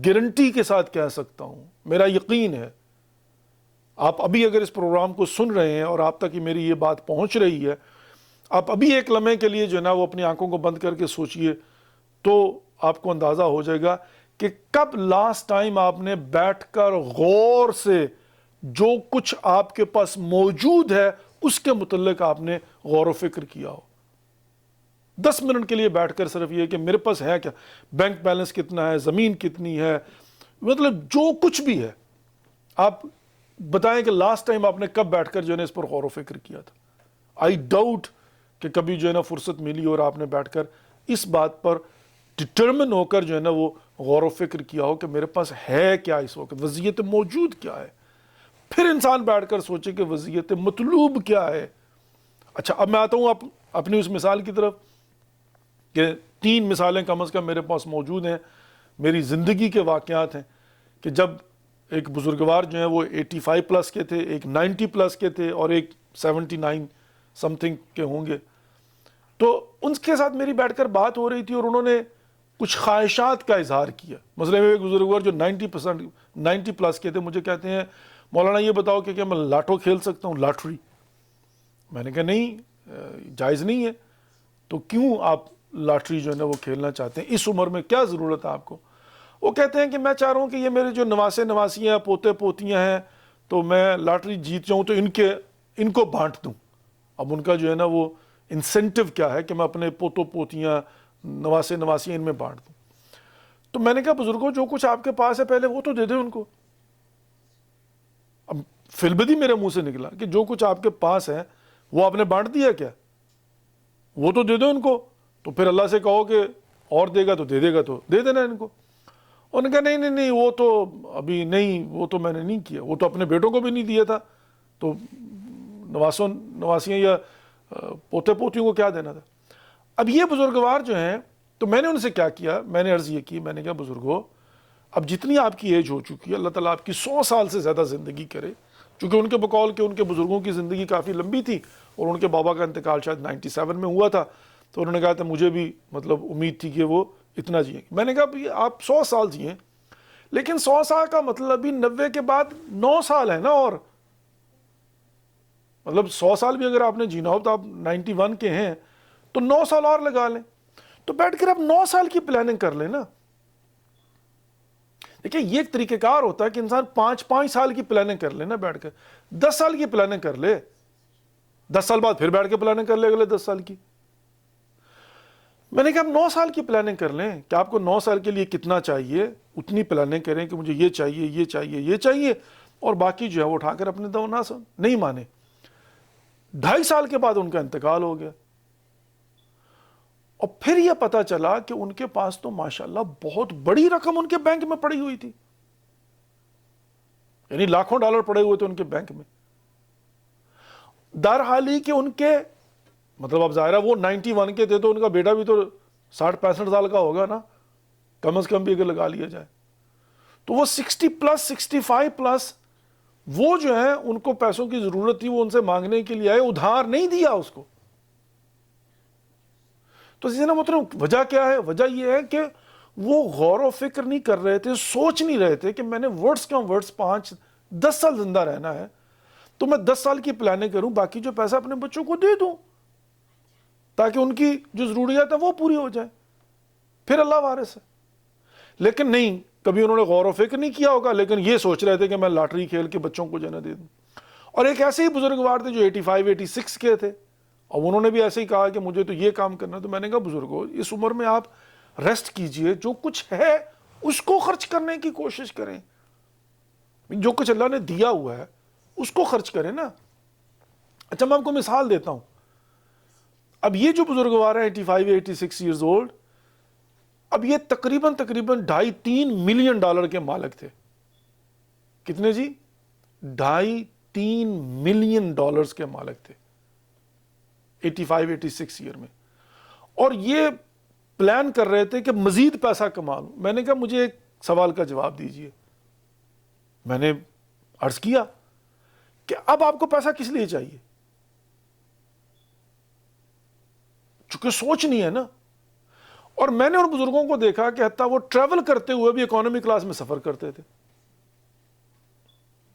گارنٹی کے ساتھ کہہ سکتا ہوں، میرا یقین ہے۔ آپ ابھی اگر اس پروگرام کو سن رہے ہیں اور آپ تک میری یہ بات پہنچ رہی ہے، آپ ابھی ایک لمحے کے لیے جو ہے نا وہ اپنی آنکھوں کو بند کر کے سوچئے، تو آپ کو اندازہ ہو جائے گا کہ کب لاسٹ ٹائم آپ نے بیٹھ کر غور سے جو کچھ آپ کے پاس موجود ہے اس کے متعلق آپ نے غور و فکر کیا ہو۔ 10 منٹ کے لیے بیٹھ کر صرف یہ کہ میرے پاس ہے کیا، بینک بیلنس کتنا ہے، زمین کتنی ہے، مطلب جو کچھ بھی ہے، آپ بتائیں کہ لاسٹ ٹائم آپ نے کب بیٹھ کر جو ہے نا اس پر غور و فکر کیا تھا۔ آئی ڈاؤٹ کہ کبھی جو ہے نا فرصت ملی اور آپ نے بیٹھ کر اس بات پر ڈٹرمن ہو کر جو ہے نا وہ غور و فکر کیا ہو کہ میرے پاس ہے کیا اس وقت، وضعیت موجود کیا ہے۔ پھر انسان بیٹھ کر سوچے کہ وضعیت مطلوب کیا ہے۔ اچھا، اب میں آتا ہوں اپنی اس مثال کی طرف کہ 3 مثالیں کم از کم میرے پاس موجود ہیں، میری زندگی کے واقعات ہیں، کہ جب ایک بزرگوار جو ہیں وہ 85 پلس کے تھے، ایک 90 پلس کے تھے، اور ایک 79 سم تھنگ کے ہوں گے، تو ان کے ساتھ میری بیٹھ کر بات ہو رہی تھی اور انہوں نے کچھ خواہشات کا اظہار کیا۔ مثلا ایک بزرگوار جو 90 پلس کے تھے مجھے کہتے ہیں، مولانا یہ بتاؤ کہ کیا میں لاٹو کھیل سکتا ہوں، لاٹری؟ میں نے کہا نہیں، جائز نہیں ہے۔ تو کیوں آپ لاٹری جو ہے نا وہ کھیلنا چاہتے ہیں، اس عمر میں کیا ضرورت ہے آپ کو؟ وہ کہتے ہیں کہ میں چاہ رہا ہوں کہ یہ میرے جو نواسے نواسیاں، پوتے پوتیاں ہیں، تو میں لاٹری جیت جاؤں تو ان کو بانٹ دوں۔ اب ان کا جو ہے نا وہ انسینٹیو کیا ہے کہ میں اپنے پوتوں پوتیاں، نواسے نواسیاں ان میں بانٹ دوں۔ تو میں نے کہا بزرگوں، جو کچھ آپ کے پاس ہے پہلے وہ تو دے دیں ان کو۔ اب فی البدی میرے منہ سے نکلا کہ جو کچھ آپ کے پاس ہے وہ آپ نے بانٹ دیا کیا؟ وہ تو دے دو ان کو، تو پھر اللہ سے کہو کہ اور دے گا تو دے دے گا تو دے دینا ان کو. انہوں نے کہا نہیں نہیں نہیں، وہ تو ابھی نہیں، وہ تو میں نے نہیں کیا، وہ تو اپنے بیٹوں کو بھی نہیں دیا تھا، تو نواسیاں یا پوتے پوتیوں کو کیا دینا تھا. اب یہ بزرگوار جو ہیں، تو میں نے ان سے کیا کیا، میں نے عرض یہ کی، میں نے کہا بزرگو اب جتنی آپ کی ایج ہو چکی ہے، اللہ تعالیٰ آپ کی 100 سال سے زیادہ زندگی کرے، چونکہ ان کے بقول کہ ان کے بزرگوں کی زندگی کافی لمبی تھی، اور ان کے بابا کا انتقال شاید 97 میں ہوا تھا، تو انہوں نے کہا تھا مجھے بھی مطلب امید تھی کہ وہ اتنا جئیں. میں نے کہا آپ 100 سال جئیں، لیکن 100 سال کا مطلب ابھی 90 کے بعد 9 سال ہے نا، اور مطلب 100 سال بھی اگر آپ نے جینا ہو تو آپ 91 کے ہیں تو 9 سال اور لگا لیں. تو بیٹھ کر آپ 9 سال کی پلاننگ کر لیں نا. دیکھیں یہ ایک طریقہ کار ہوتا ہے کہ انسان 5 سال کی پلاننگ کر لے نا بیٹھ کر، 10 سال کی پلاننگ کر لے، 10 سال بعد پھر بیٹھ کے پلاننگ کر لے اگلے 10 سال کی. میں نے کہا آپ 9 سال کی پلاننگ کر لیں کہ آپ کو 9 سال کے لیے کتنا چاہیے، اتنی پلاننگ کریں کہ مجھے یہ چاہیے یہ چاہیے یہ چاہیے، اور باقی جو ہے وہ اٹھا کر اپنے دو نہ نہیں مانے. 2.5 سال کے بعد ان کا انتقال ہو گیا، اور پھر یہ پتا چلا کہ ان کے پاس تو ماشاءاللہ بہت بڑی رقم ان کے بینک میں پڑی ہوئی تھی، یعنی لاکھوں ڈالر پڑے ہوئے تھے ان کے بینک میں. درحالی کہ ان کے مطلب اب ظاہرہ وہ 91 کے تھے تو ان کا بیٹا بھی تو 60-65 سال کا ہوگا نا، کم از کم بھی اگر لگا لیا جائے تو وہ 60 پلس 65 پلس، وہ جو ہے ان کو پیسوں کی ضرورت تھی، وہ ان سے مانگنے کے لیے آئے، ادھار نہیں دیا اس کو. تو اسی نا مطلب وجہ کیا ہے؟ وجہ یہ ہے کہ وہ غور و فکر نہیں کر رہے تھے، سوچ نہیں رہے تھے کہ میں نے ورڈز کم ورڈز 5-10 سال زندہ رہنا ہے، تو میں 10 سال کی پلاننگ کروں، باقی جو پیسہ اپنے بچوں کو دے دوں تاکہ ان کی جو ضروریات ہے وہ پوری ہو جائے، پھر اللہ وارث ہے. لیکن نہیں، کبھی انہوں نے غور و فکر نہیں کیا ہوگا، لیکن یہ سوچ رہے تھے کہ میں لاٹری کھیل کے بچوں کو جنہ دے دوں. اور ایک ایسے ہی بزرگوار تھے جو 85-86 کے تھے، اور انہوں نے بھی ایسے ہی کہا کہ مجھے تو یہ کام کرنا. تو میں نے کہا بزرگو اس عمر میں آپ ریسٹ کیجئے، جو کچھ ہے اس کو خرچ کرنے کی کوشش کریں، جو کچھ اللہ نے دیا ہوا ہے اس کو خرچ کریں نا. اچھا میں آپ کو مثال دیتا ہوں. اب یہ جو بزرگوار ہیں 85-86 ایئرز اولڈ، اب یہ تقریباً 2.5-3 ملین ڈالر کے مالک تھے. کتنے جی؟ 2.5-3 ملین ڈالرز کے مالک تھے 85-86 ایئر میں. اور یہ پلان کر رہے تھے کہ مزید پیسہ کما لوں. میں نے کہا مجھے ایک سوال کا جواب دیجئے. میں نے عرض کیا کہ اب آپ کو پیسہ کس لیے چاہیے؟ چونکہ سوچ نہیں ہے نا. اور میں نے ان بزرگوں کو دیکھا کہ حتیٰ وہ ٹریول کرتے ہوئے بھی اکانومی کلاس میں سفر کرتے تھے.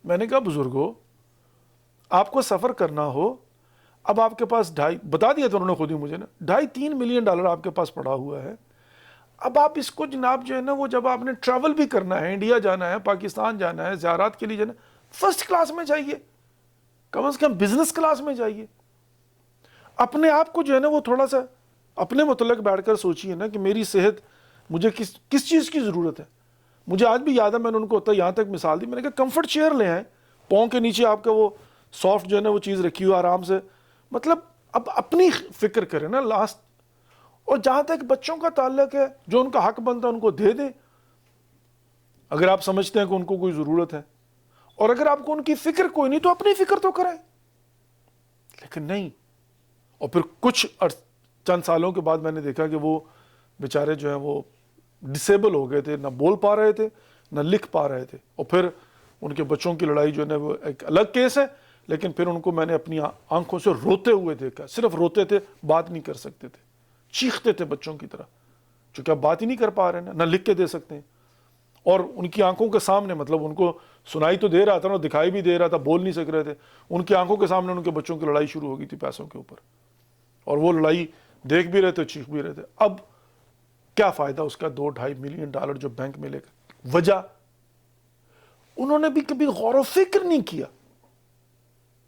میں نے کہا بزرگوں آپ کو سفر کرنا ہو، اب آپ کے پاس بتا دیا تھا انہوں نے خود ہی مجھے نا، 2.5-3 ملین ڈالر آپ کے پاس پڑا ہوا ہے. اب آپ اس کو جناب جو ہے نا، وہ جب آپ نے ٹریول بھی کرنا ہے، انڈیا جانا ہے، پاکستان جانا ہے، زیارات کے لیے جانا ہے، فرسٹ کلاس میں جائیے، کم از کم بزنس کلاس میں جائیے. اپنے آپ کو جو ہے نا وہ تھوڑا سا اپنے متعلق بیٹھ کر سوچیے نا کہ میری صحت، مجھے کس چیز کی ضرورت ہے. مجھے آج بھی یاد ہے، میں نے ان کو یہاں تک مثال دی، میں نے کہا کمفرٹ چیئر لے آئیں، پاؤں کے نیچے آپ کا وہ سافٹ جو ہے نا وہ چیز رکھی ہو آرام سے. مطلب اب اپنی فکر کریں نا لاسٹ. اور جہاں تک بچوں کا تعلق ہے، جو ان کا حق بنتا ہے ان کو دے دیں اگر آپ سمجھتے ہیں کہ ان کو کوئی ضرورت ہے. اور اگر آپ کو ان کی فکر کوئی نہیں تو اپنی فکر تو کریں. لیکن نہیں. اور پھر کچھ چند سالوں کے بعد میں نے دیکھا کہ وہ بیچارے جو ہیں وہ ڈسیبل ہو گئے تھے، نہ بول پا رہے تھے نہ لکھ پا رہے تھے. اور پھر ان کے بچوں کی لڑائی جو ہے نا وہ ایک الگ کیس ہے. لیکن پھر ان کو میں نے اپنی آنکھوں سے روتے ہوئے دیکھا. صرف روتے تھے، بات نہیں کر سکتے تھے، چیختے تھے بچوں کی طرح، چونکہ اب بات ہی نہیں کر پا رہے ہیں، نہ لکھ کے دے سکتے ہیں. اور ان کی آنکھوں کے سامنے، مطلب ان کو سنائی تو دے رہا تھا نا، دکھائی بھی دے رہا تھا، بول نہیں سک رہے تھے. ان کی آنکھوں کے سامنے ان کے بچوں کی لڑائی شروع ہو گئی تھی پیسوں کے اوپر، اور وہ لڑائی دیکھ بھی رہے تھے، چیخ بھی رہے تھے. اب کیا فائدہ اس کا 2.5 ملین ڈالر جو بینک میں لے کر؟ وجہ انہوں نے بھی کبھی غور و فکر نہیں کیا،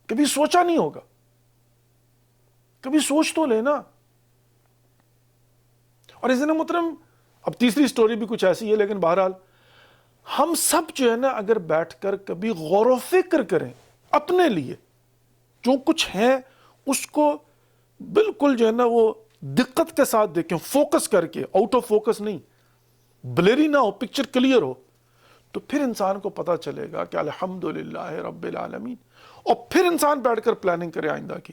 کبھی سوچا نہیں ہوگا. کبھی سوچ تو لینا. اور اس دن محترم اب تیسری سٹوری بھی کچھ ایسی ہے، لیکن بہرحال ہم سب جو ہے نا اگر بیٹھ کر کبھی غور و فکر کریں اپنے لیے، جو کچھ ہے اس کو بالکل جو ہے نا وہ دقت کے ساتھ دیکھیں، فوکس کر کے، آؤٹ آف فوکس نہیں، بلیری نہ ہو، پکچر کلیئر ہو، تو پھر انسان کو پتا چلے گا کہ الحمدللہ رب العالمین، اور پھر انسان بیٹھ کر پلاننگ کرے آئندہ کی۔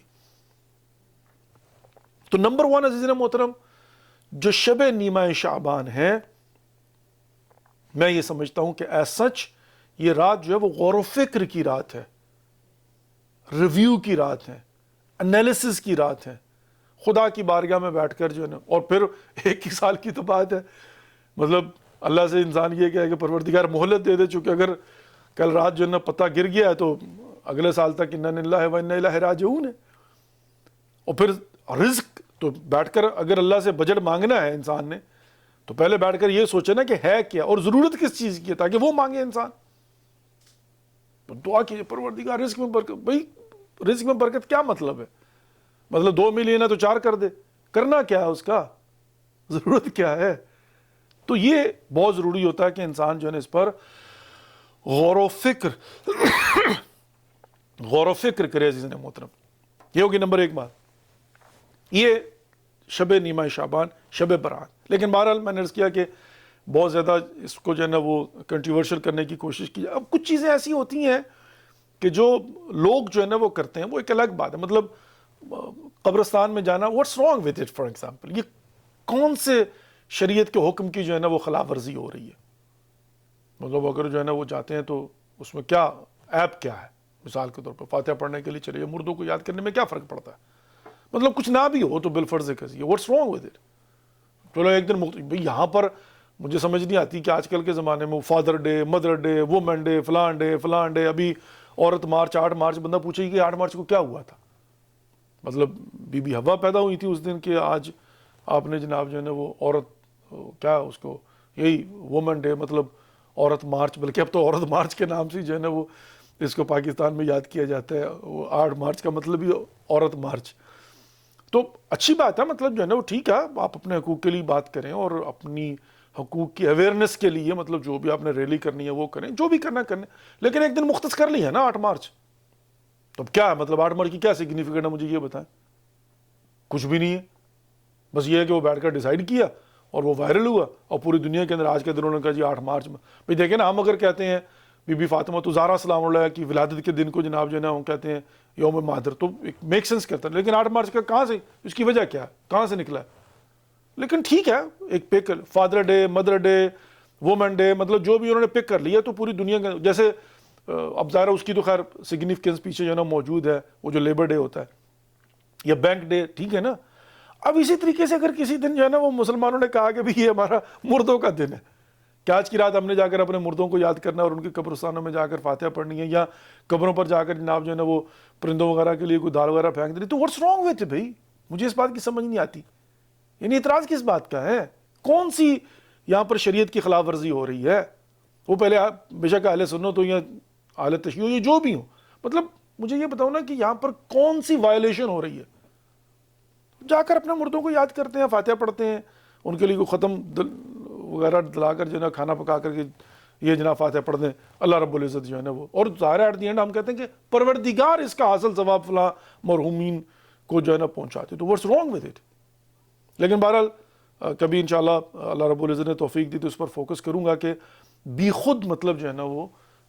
تو نمبر 1 عزیزنا محترم، جو شب نیمہ شعبان ہے، میں یہ سمجھتا ہوں کہ ایز سچ یہ رات جو ہے وہ غور و فکر کی رات ہے، ریویو کی رات ہے، انالیسس کی رات ہے، خدا کی بارگاہ میں بیٹھ کر جو ہے نا، اور پھر ایک ہی سال کی تو بات ہے، مطلب اللہ سے انسان یہ کہے کہ پروردگار مہلت دے دے، چونکہ اگر کل رات جو ہے نا پتہ گر گیا ہے تو اگلے سال تک انا للہ و انا الیہ راجعون ہے۔ اور پھر رزق تو بیٹھ کر اگر اللہ سے بجٹ مانگنا ہے انسان نے تو پہلے بیٹھ کر یہ سوچے نا کہ ہے کیا اور ضرورت کس چیز کی ہے، تاکہ وہ مانگے انسان۔ تو دعا کیجیے پروردگار رزق میں برکت۔ بھائی رزق میں برکت کیا مطلب ہے؟ مطلب 2 ملین ہے تو 4 کر دے، کرنا کیا ہے اس کا؟ ضرورت کیا ہے؟ تو یہ بہت ضروری ہوتا ہے کہ انسان جو ہے نا اس پر غور و فکر کرے عزیزان محترم۔ یہ ہوگی نمبر 1 بات، یہ شب نیمہ شعبان، شب برات۔ لیکن بہرحال میں نے عرض کیا کہ بہت زیادہ اس کو جو ہے نا وہ کنٹروورشل کرنے کی کوشش کی جائے۔ اب کچھ چیزیں ایسی ہوتی ہیں کہ جو لوگ جو ہے نا وہ کرتے ہیں، وہ ایک الگ بات ہے۔ مطلب قبرستان میں جانا، what's wrong with it? For example, یہ کون سے شریعت کے حکم کی جو ہے نا وہ خلاف ورزی ہو رہی ہے؟ مطلب اگر جو ہے نا وہ جاتے ہیں تو اس میں کیا ایپ کیا ہے؟ مثال کے طور پر فاتحہ پڑھنے کے لیے چلے جائیں، مردوں کو یاد کرنے میں کیا فرق پڑتا ہے؟ مطلب کچھ نہ بھی ہو تو بالفرض کسی، واٹس رانگ ود اٹ؟ چلو ایک دن بھئی یہاں پر مجھے سمجھ نہیں آتی کہ آج کل کے زمانے میں father day, mother day, women day, فلان ڈے، ابھی عورت مارچ، 8 مارچ، بندہ پوچھے کہ 8 مارچ کو کیا ہوا تھا؟ مطلب بی بی حوا پیدا ہوئی تھی اس دن کہ آج آپ نے جناب جو ہے نا وہ عورت کیا اس کو، یہی وومن ڈے مطلب عورت مارچ، بلکہ اب تو عورت مارچ کے نام سے جو ہے نا وہ اس کو پاکستان میں یاد کیا جاتا ہے۔ وہ 8 مارچ کا مطلب ہی عورت مارچ۔ تو اچھی بات ہے، مطلب جو ہے نا وہ ٹھیک ہے، آپ اپنے حقوق کے لیے بات کریں اور اپنی حقوق کی اویئرنیس کے لیے مطلب جو بھی آپ نے ریلی کرنی ہے وہ کریں، جو بھی کرنا کریں، لیکن ایک دن مختص کر لی ہے نا 8 مارچ۔ تو اب کیا ہے مطلب 8 مارچ کی کیا سگنیفیکینٹ ہے؟ مجھے یہ بتائیں۔ کچھ بھی نہیں ہے، بس یہ ہے کہ وہ بیٹھ کر ڈیسائیڈ کیا اور وہ وائرل ہوا اور پوری دنیا کے اندر آج کے دنوں نے کہا جی 8 مارچ میں۔ بھئی دیکھیں نا، ہم اگر کہتے ہیں بی بی فاطمہ تو زہرا سلام اللہ کی ولادت کے دن کو جناب جو ہے نا ہم کہتے ہیں یوم مادر، تو ایک میک سینس کرتا ہے، لیکن 8 مارچ کا کہاں سے، اس کی وجہ کیا ہے، کہاں سے نکلا ہے؟ لیکن ٹھیک ہے، ایک پک father day, mother day, women day, مطلب جو بھی انہوں نے پک کر لیا تو پوری دنیا کا، جیسے اب ظاہر اس کی تو خیر سگنیفیکینس پیچھے جو ہے نا موجود ہے، وہ جو لیبر ڈے ہوتا ہے یا بینک ڈے، ٹھیک ہے نا۔ اب اسی طریقے سے اگر کسی دن جو ہے نا وہ مسلمانوں نے کہا کہ بھی یہ ہمارا مردوں کا دن ہے، کہ آج کی رات ہم نے جا کر اپنے مردوں کو یاد کرنا اور ان کے قبرستانوں میں جا کر فاتحہ پڑھنی ہے، یا قبروں پر جا کر جناب جو ہے نا وہ پرندوں وغیرہ کے لیے کوئی دال وغیرہ پھینک دینی، تو واٹس رانگ وتھ بھائی؟ مجھے اس بات کی سمجھ نہیں آتی، یعنی اعتراض کس بات کا ہے؟ کون سی یہاں پر شریعت کی خلاف ورزی ہو رہی ہے؟ وہ پہلے آپ بے شک اہل سنت ہو یا اہل تشیع ہو یا جو بھی ہو، مطلب مجھے یہ بتاؤ نا کہ یہاں پر کون سی وائلیشن ہو رہی ہے؟ جا کر اپنے مردوں کو یاد کرتے ہیں، فاتحہ پڑھتے ہیں، ان کے لیے کوئی ختم وغیرہ دلا کر جو ہے نا کھانا پکا کر کے یہ جناب فاتحہ پڑھ دیں، اللہ رب العزت جو ہے نا وہ، اور ظاہر ایٹ دی اینڈ ہم کہتے ہیں کہ پروردگار اس کا حاصل ثواب فلاں مرحومین کو جو ہے نا پہنچاتے، تو واٹس رانگ ود اٹ؟ لیکن بہرحال کبھی انشاءاللہ اللہ رب العزت نے توفیق دی تو اس پر فوکس کروں گا کہ بھی خود مطلب جو ہے نا وہ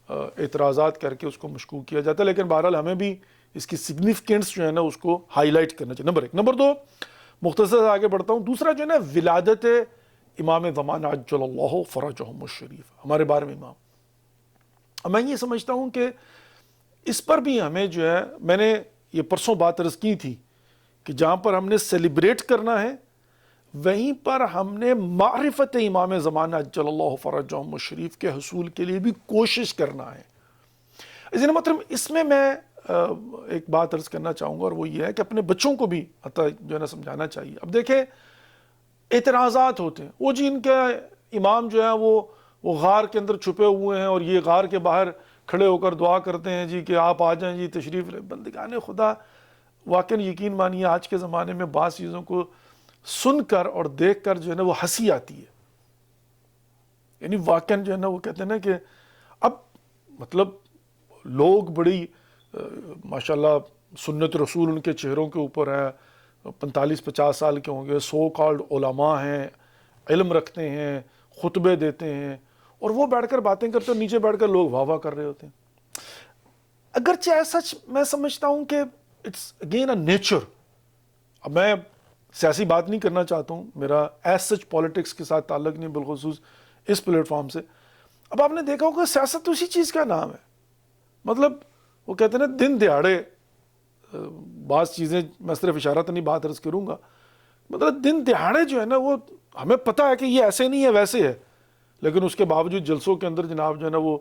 اعتراضات کر کے اس کو مشکوک کیا جاتا ہے، لیکن بہرحال ہمیں بھی اس کی سگنیفیکینس جو ہے نا اس کو ہائی لائٹ کرنا چاہیے، نمبر 1۔ نمبر 2، مختصر سے آگے بڑھتا ہوں، دوسرا جو ہے نا ولادت امام زمانہ عجل اللہ فرجہم الشریف، ہمارے 12ویں امام۔ اب میں یہ سمجھتا ہوں کہ اس پر بھی ہمیں جو ہے، میں نے یہ پرسوں بات عرض کی تھی کہ جہاں پر ہم نے سیلیبریٹ کرنا ہے وہیں پر ہم نے معرفت امام زمانہ عجل اللہ فرجہم الشریف کے حصول کے لیے بھی کوشش کرنا ہے۔ اذن مطلب اس میں ایک بات عرض کرنا چاہوں گا، اور وہ یہ ہے کہ اپنے بچوں کو بھی حتیٰ جو ہے نا سمجھانا چاہیے۔ اب دیکھیں اعتراضات ہوتے ہیں، وہ جی ان کے امام جو ہے وہ غار کے اندر چھپے ہوئے ہیں اور یہ غار کے باہر کھڑے ہو کر دعا کرتے ہیں جی کہ آپ آ جائیں جی، تشریف لیں۔ بندگان خدا واقعاً یقین مانیے آج کے زمانے میں بعض چیزوں کو سن کر اور دیکھ کر جو ہے نا وہ ہنسی آتی ہے، یعنی واقعاً جو ہے نا وہ کہتے ہیں نا کہ اب مطلب لوگ بڑی ماشاءاللہ سنت رسول ان کے چہروں کے اوپر ہے، 45-50 سال کے ہوں گے، سو کالڈ علماء ہیں، علم رکھتے ہیں، خطبے دیتے ہیں، اور وہ بیٹھ کر باتیں کرتے ہیں، نیچے بیٹھ کر لوگ واہ واہ کر رہے ہوتے ہیں. اگرچہ ایز سچ میں سمجھتا ہوں کہ اٹس اگین اے نیچر. اب میں سیاسی بات نہیں کرنا چاہتا ہوں، میرا ایز سچ پالیٹکس کے ساتھ تعلق نہیں، بالخصوص اس پلیٹ فارم سے. اب آپ نے دیکھا ہوگا سیاست تو اسی چیز کا نام ہے. مطلب وہ کہتے ہیں نا دن دہاڑے، بعض چیزیں میں صرف اشارہ نہیں بات عرض کروں گا، مطلب دن دہاڑے جو ہے نا وہ ہمیں پتہ ہے کہ یہ ایسے نہیں ہے ویسے ہے، لیکن اس کے باوجود جلسوں کے اندر جناب جو ہے نا وہ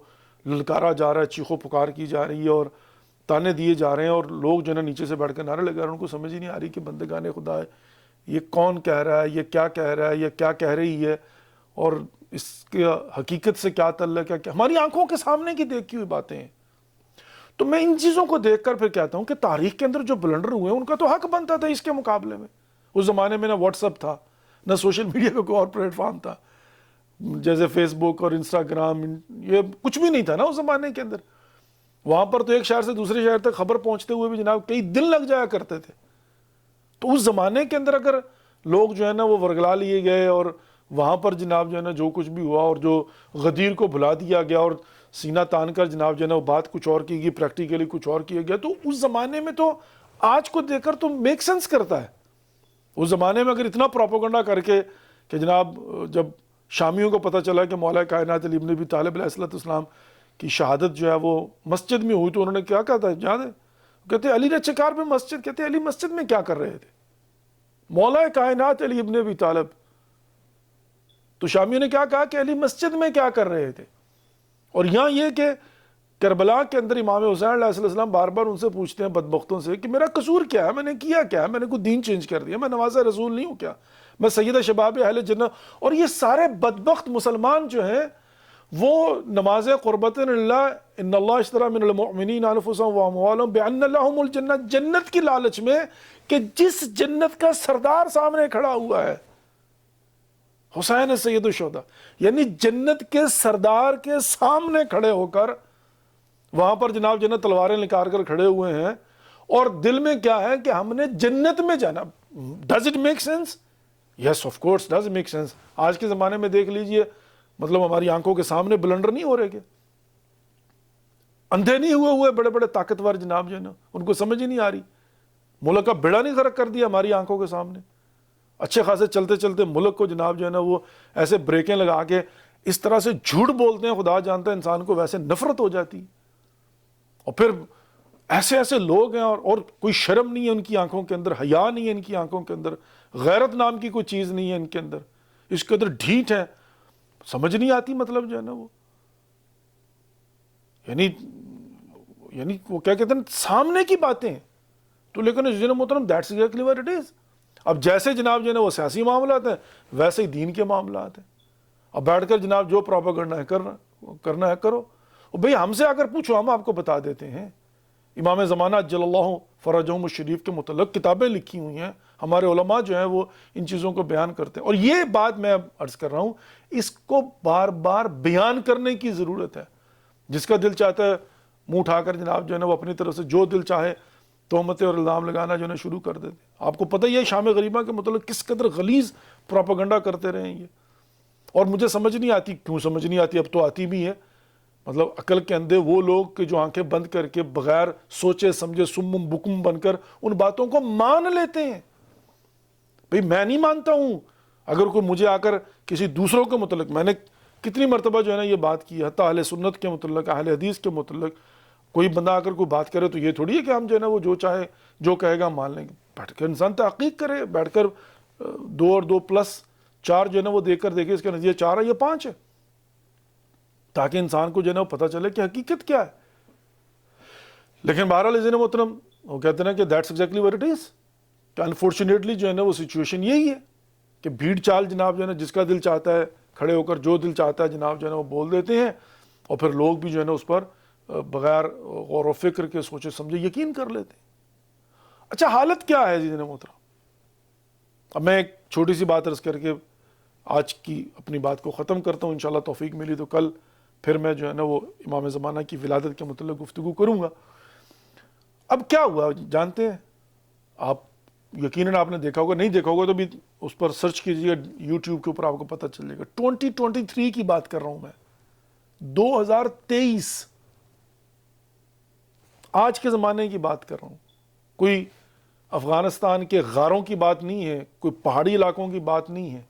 للکارا جا رہا ہے، چیخو پکار کی جا رہی ہے اور تانے دیے جا رہے ہیں، اور لوگ جو ہے نا نیچے سے بیٹھ کر نعرے لگا رہے ہیں. ان کو سمجھ ہی نہیں آ رہی کہ بندگان خدا ہے، یہ کون کہہ رہا ہے، یہ کیا کہہ رہا ہے، یہ کیا کہہ رہی ہے، اور اس کے حقیقت سے کیا تعلق ہے. کہ ہماری آنکھوں کے سامنے کی دیکھی ہوئی باتیں ہیں. تو میں ان چیزوں کو دیکھ کر پھر کہتا ہوں کہ تاریخ کے اندر جو بلنڈر ہوئے ہیں ان کا تو حق بنتا تھا اس کے مقابلے میں. اس زمانے میں نہ واٹس ایپ تھا، نہ سوشل میڈیا کا کوئی اور پلیٹ فارم تھا، جیسے فیس بک اور انسٹاگرام، یہ کچھ بھی نہیں تھا نا اس زمانے کے اندر. وہاں پر تو ایک شہر سے دوسرے شہر تک خبر پہنچتے ہوئے بھی جناب کئی دن لگ جایا کرتے تھے. تو اس زمانے کے اندر اگر لوگ جو ہے نا وہ ورگلا لیے گئے اور وہاں پر جناب جو ہے نا جو کچھ بھی ہوا اور جو غدیر کو بھلا دیا گیا اور سینہ تان کر جناب جو ہے نا وہ بات کچھ اور کی گئی، پریکٹیکلی کچھ اور کیا گیا، تو اس زمانے میں تو آج کو دیکھ کر تو میک سینس کرتا ہے. اس زمانے میں اگر اتنا پروپیگنڈا کر کے کہ جناب جب شامیوں کو پتہ چلا کہ مولا کائنات علی ابن ابی طالب علیہ السلام کی شہادت جو ہے وہ مسجد میں ہوئی، تو انہوں نے کیا کہا تھا یاد ہے؟ کہتے علی نے چکار پہ مسجد، کہتے علی مسجد میں کیا کر رہے تھے، مولا کائنات علی ابن ابی طالب. تو شامیوں نے کیا کہا کہ علی مسجد میں کیا کر رہے تھے. اور یہاں یہ کہ کربلا کے اندر امام حسین علیہ السلام بار بار ان سے پوچھتے ہیں بدبختوں سے کہ میرا قصور کیا ہے، میں نے کیا کیا ہے، میں نے کوئی دین چینج کر دیا، میں نواز رسول نہیں ہوں کیا، میں سیدہ شباب اہل جنت. اور یہ سارے بدبخت مسلمان جو ہیں وہ نماز قربت اللہ ان اللہ اشترى من المؤمنین انفسهم واموالهم بان لهم الجنہ، جنت کی لالچ میں کہ جس جنت کا سردار سامنے کھڑا ہوا ہے حسین سید الشہداء، یعنی جنت کے سردار کے سامنے کھڑے ہو کر وہاں پر جناب جنت تلواریں نکال کر کھڑے ہوئے ہیں، اور دل میں کیا ہے کہ ہم نے جنت میں جانا. Does it make sense? Yes of course does make sense. آج کے زمانے میں دیکھ لیجئے، مطلب ہماری آنکھوں کے سامنے بلنڈر نہیں ہو رہے کہ اندھے نہیں ہوئے بڑے بڑے طاقتور جناب جو ہے نا ان کو سمجھ ہی نہیں آ رہی. ملک کا بیڑا نہیں غرق کر دیا ہماری آنکھوں کے سامنے. اچھے خاصے چلتے چلتے ملک کو جناب جو ہے نا وہ ایسے بریکیں لگا کے اس طرح سے جھوٹ بولتے ہیں، خدا جانتا ہے انسان کو ویسے نفرت ہو جاتی. اور پھر ایسے ایسے لوگ ہیں اور کوئی شرم نہیں ہے ان کی آنکھوں کے اندر، حیا نہیں ہے ان کی آنکھوں کے اندر، غیرت نام کی کوئی چیز نہیں ہے ان کے اندر، اس کے اندر ڈھیٹ ہے، سمجھ نہیں آتی مطلب جو ہے نا وہ یعنی وہ کیا کہتے ہیں سامنے کی باتیں. تو لیکن جناب محترم that's exactly what it is. اب جیسے جناب جو ہے نا وہ سیاسی معاملات ہیں ویسے ہی دین کے معاملات ہیں. اب بیٹھ کر جناب جو پروپیگنڈا ہے کرنا ہے کرو. اور بھئی ہم سے اگر پوچھو ہم آپ کو بتا دیتے ہیں. امام زمانہ جل اللہ فرجہم الشریف کے متعلق کتابیں لکھی ہوئی ہیں، ہمارے علماء جو ہیں وہ ان چیزوں کو بیان کرتے ہیں. اور یہ بات میں اب عرض کر رہا ہوں، اس کو بار بار بیان کرنے کی ضرورت ہے. جس کا دل چاہتا ہے منہ اٹھا کر جناب جو ہے نا وہ اپنی طرف سے جو دل چاہے تہمتیں اور الزام لگانا جو ہے نا شروع کر دیتے. آپ کو پتہ ہی ہے شام غریبہ کے متعلق کس قدر غلیظ پروپیگنڈا کرتے رہے ہیں یہ. اور مجھے سمجھ نہیں آتی، کیوں سمجھ نہیں آتی، اب تو آتی بھی ہے. مطلب عقل کے اندھے وہ لوگ کہ جو آنکھیں بند کر کے بغیر سوچے سمجھے سمم بکم بن کر ان باتوں کو مان لیتے ہیں. بھئی میں نہیں مانتا ہوں. اگر کوئی مجھے آ کر کسی دوسروں کے متعلق، میں نے کتنی مرتبہ جو ہے نا یہ بات کی، حتیٰ اہل سنت کے متعلق، اہل حدیث کے متعلق کوئی بندہ آ کر کوئی بات کرے تو یہ تھوڑی ہے کہ ہم جو ہے نا وہ جو چاہے جو کہے گا مان لیں گے. بیٹھ کر انسان تحقیق کرے، بیٹھ کر 2 اور 2 پلس 4 جو ہے نا وہ دیکھ کر دیکھے اس کا نتیجہ 4 ہے یا 5 ہے، تاکہ انسان کو جو ہے نا پتہ چلے کہ حقیقت کیا ہے. لیکن بہرحال عزیز محترم وہ کہتے ہیں کہ that's exactly what it is. کہ انفارچونیٹلی جو ہے نا وہ سچویشن یہی ہے کہ بھیڑ چال جناب جو ہے نا جس کا دل چاہتا ہے کھڑے ہو کر جو دل چاہتا ہے جناب جو ہے نا وہ بول دیتے ہیں، اور پھر لوگ بھی جو ہے نا اس پر بغیر غور و فکر کے سوچے سمجھے یقین کر لیتے ہیں. اچھا حالت کیا ہے عزیز محترم؟ اب میں ایک چھوٹی سی بات عرض کر کے آج کی اپنی بات کو ختم کرتا ہوں. انشاءاللہ توفیق ملی تو کل پھر میں جو ہے نا وہ امام زمانہ کی ولادت کے متعلق گفتگو کروں گا. اب کیا ہوا جانتے ہیں آپ؟ یقیناً آپ نے دیکھا ہوگا، نہیں دیکھا ہوگا تو بھی اس پر سرچ کیجیے یوٹیوب کے اوپر، آپ کو پتہ چلے گا۔ 2023 کی بات کر رہا ہوں میں، 2023، آج کے زمانے کی بات کر رہا ہوں۔ کوئی افغانستان کے غاروں کی بات نہیں ہے، کوئی پہاڑی علاقوں کی بات نہیں ہے،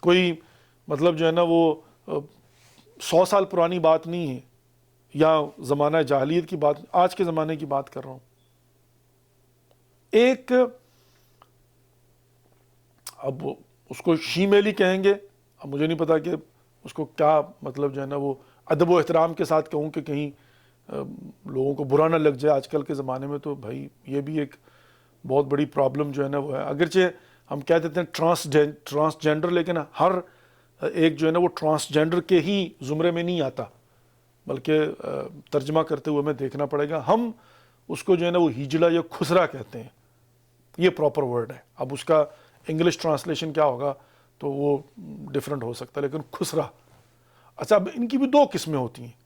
کوئی مطلب جو ہے نا وہ 100 سال پرانی بات نہیں ہے، یا زمانہ جاہلیت کی بات، آج کے زمانے کی بات کر رہا ہوں۔ ایک، اب اس کو شیمیلی کہیں گے، اب مجھے نہیں پتا کہ اس کو کیا مطلب جو ہے نا وہ ادب و احترام کے ساتھ کہوں کہ کہیں لوگوں کو برا نہ لگ جائے۔ آج کل کے زمانے میں تو بھائی یہ بھی ایک بہت بڑی پرابلم جو ہے نا وہ ہے، اگرچہ ہم کہہ دیتے ہیں ٹرانسجینڈر، لیکن ہر ایک جو ہے نا وہ ٹرانسجینڈر کے ہی زمرے میں نہیں آتا، بلکہ ترجمہ کرتے ہوئے ہمیں دیکھنا پڑے گا۔ ہم اس کو جو ہے نا وہ ہجڑا یا خسرا کہتے ہیں، یہ پراپر ورڈ ہے۔ اب اس کا انگلش ٹرانسلیشن کیا ہوگا تو وہ ڈیفرنٹ ہو سکتا ہے، لیکن خسرا، اچھا اب ان کی بھی 2 قسمیں ہوتی ہیں،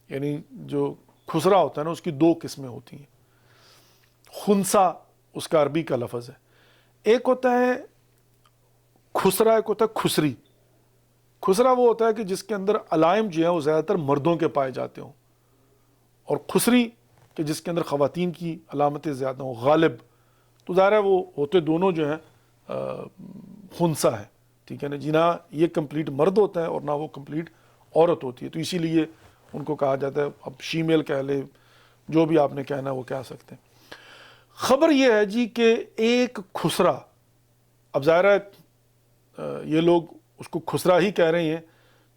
یعنی جو خسرا ہوتا ہے نا اس کی 2 قسمیں ہوتی ہیں۔ خنسا اس کا عربی کا لفظ ہے، ایک ہوتا ہے خسرا، ایک ہوتا ہے خسری۔ خسرا وہ ہوتا ہے کہ جس کے اندر علائم جو ہیں وہ زیادہ تر مردوں کے پائے جاتے ہوں، اور خسری کہ جس کے اندر خواتین کی علامتیں زیادہ ہوں، غالب۔ تو ظاہر ہے وہ ہوتے دونوں جو ہیں خنسا ہے، ٹھیک ہے نا جی، نہ یہ کمپلیٹ مرد ہوتا ہے اور نہ وہ کمپلیٹ عورت ہوتی ہے، تو اسی لیے ان کو کہا جاتا ہے، اب شیمیل کہہ لے، جو بھی آپ نے کہنا ہے وہ کہہ سکتے ہیں۔ خبر یہ ہے جی کہ ایک خسرا، اب ظاہر ہے یہ لوگ اس کو خسرا ہی کہہ رہے ہیں،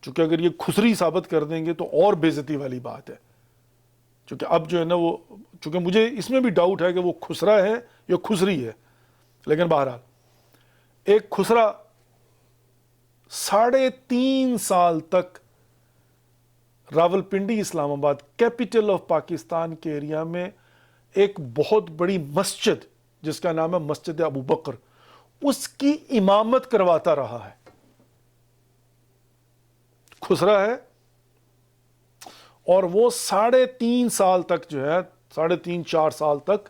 چونکہ اگر یہ خسری ثابت کر دیں گے تو اور بے عزتی والی بات ہے، چونکہ اب جو ہے نا وہ، چونکہ مجھے اس میں بھی ڈاؤٹ ہے کہ وہ خسرا ہے یا خسری ہے، لیکن بہرحال ایک خسرا 3.5 سال تک راولپنڈی اسلام آباد کیپٹل آف پاکستان کے ایریا میں ایک بہت بڑی مسجد جس کا نام ہے مسجد ابو بکر، اس کی امامت کرواتا رہا ہے۔ خسرا ہے، اور وہ 3.5 سال تک جو ہے، 3.5-4 سال تک،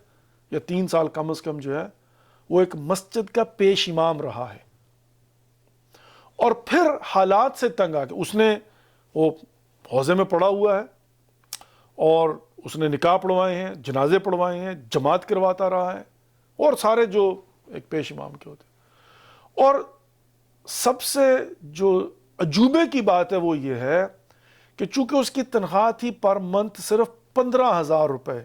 یا 3 سال کم از کم جو ہے، وہ ایک مسجد کا پیش امام رہا ہے۔ اور پھر حالات سے تنگ آ کے اس نے، وہ حوضے میں پڑا ہوا ہے، اور اس نے نکاح پڑھوائے ہیں، جنازے پڑھوائے ہیں، جماعت کرواتا رہا ہے، اور سارے جو ایک پیش امام کے ہوتے ہیں۔ اور سب سے جو عجوبے کی بات ہے وہ یہ ہے کہ چونکہ اس کی تنخواہ تھی پر منتھ صرف 15,000 روپے،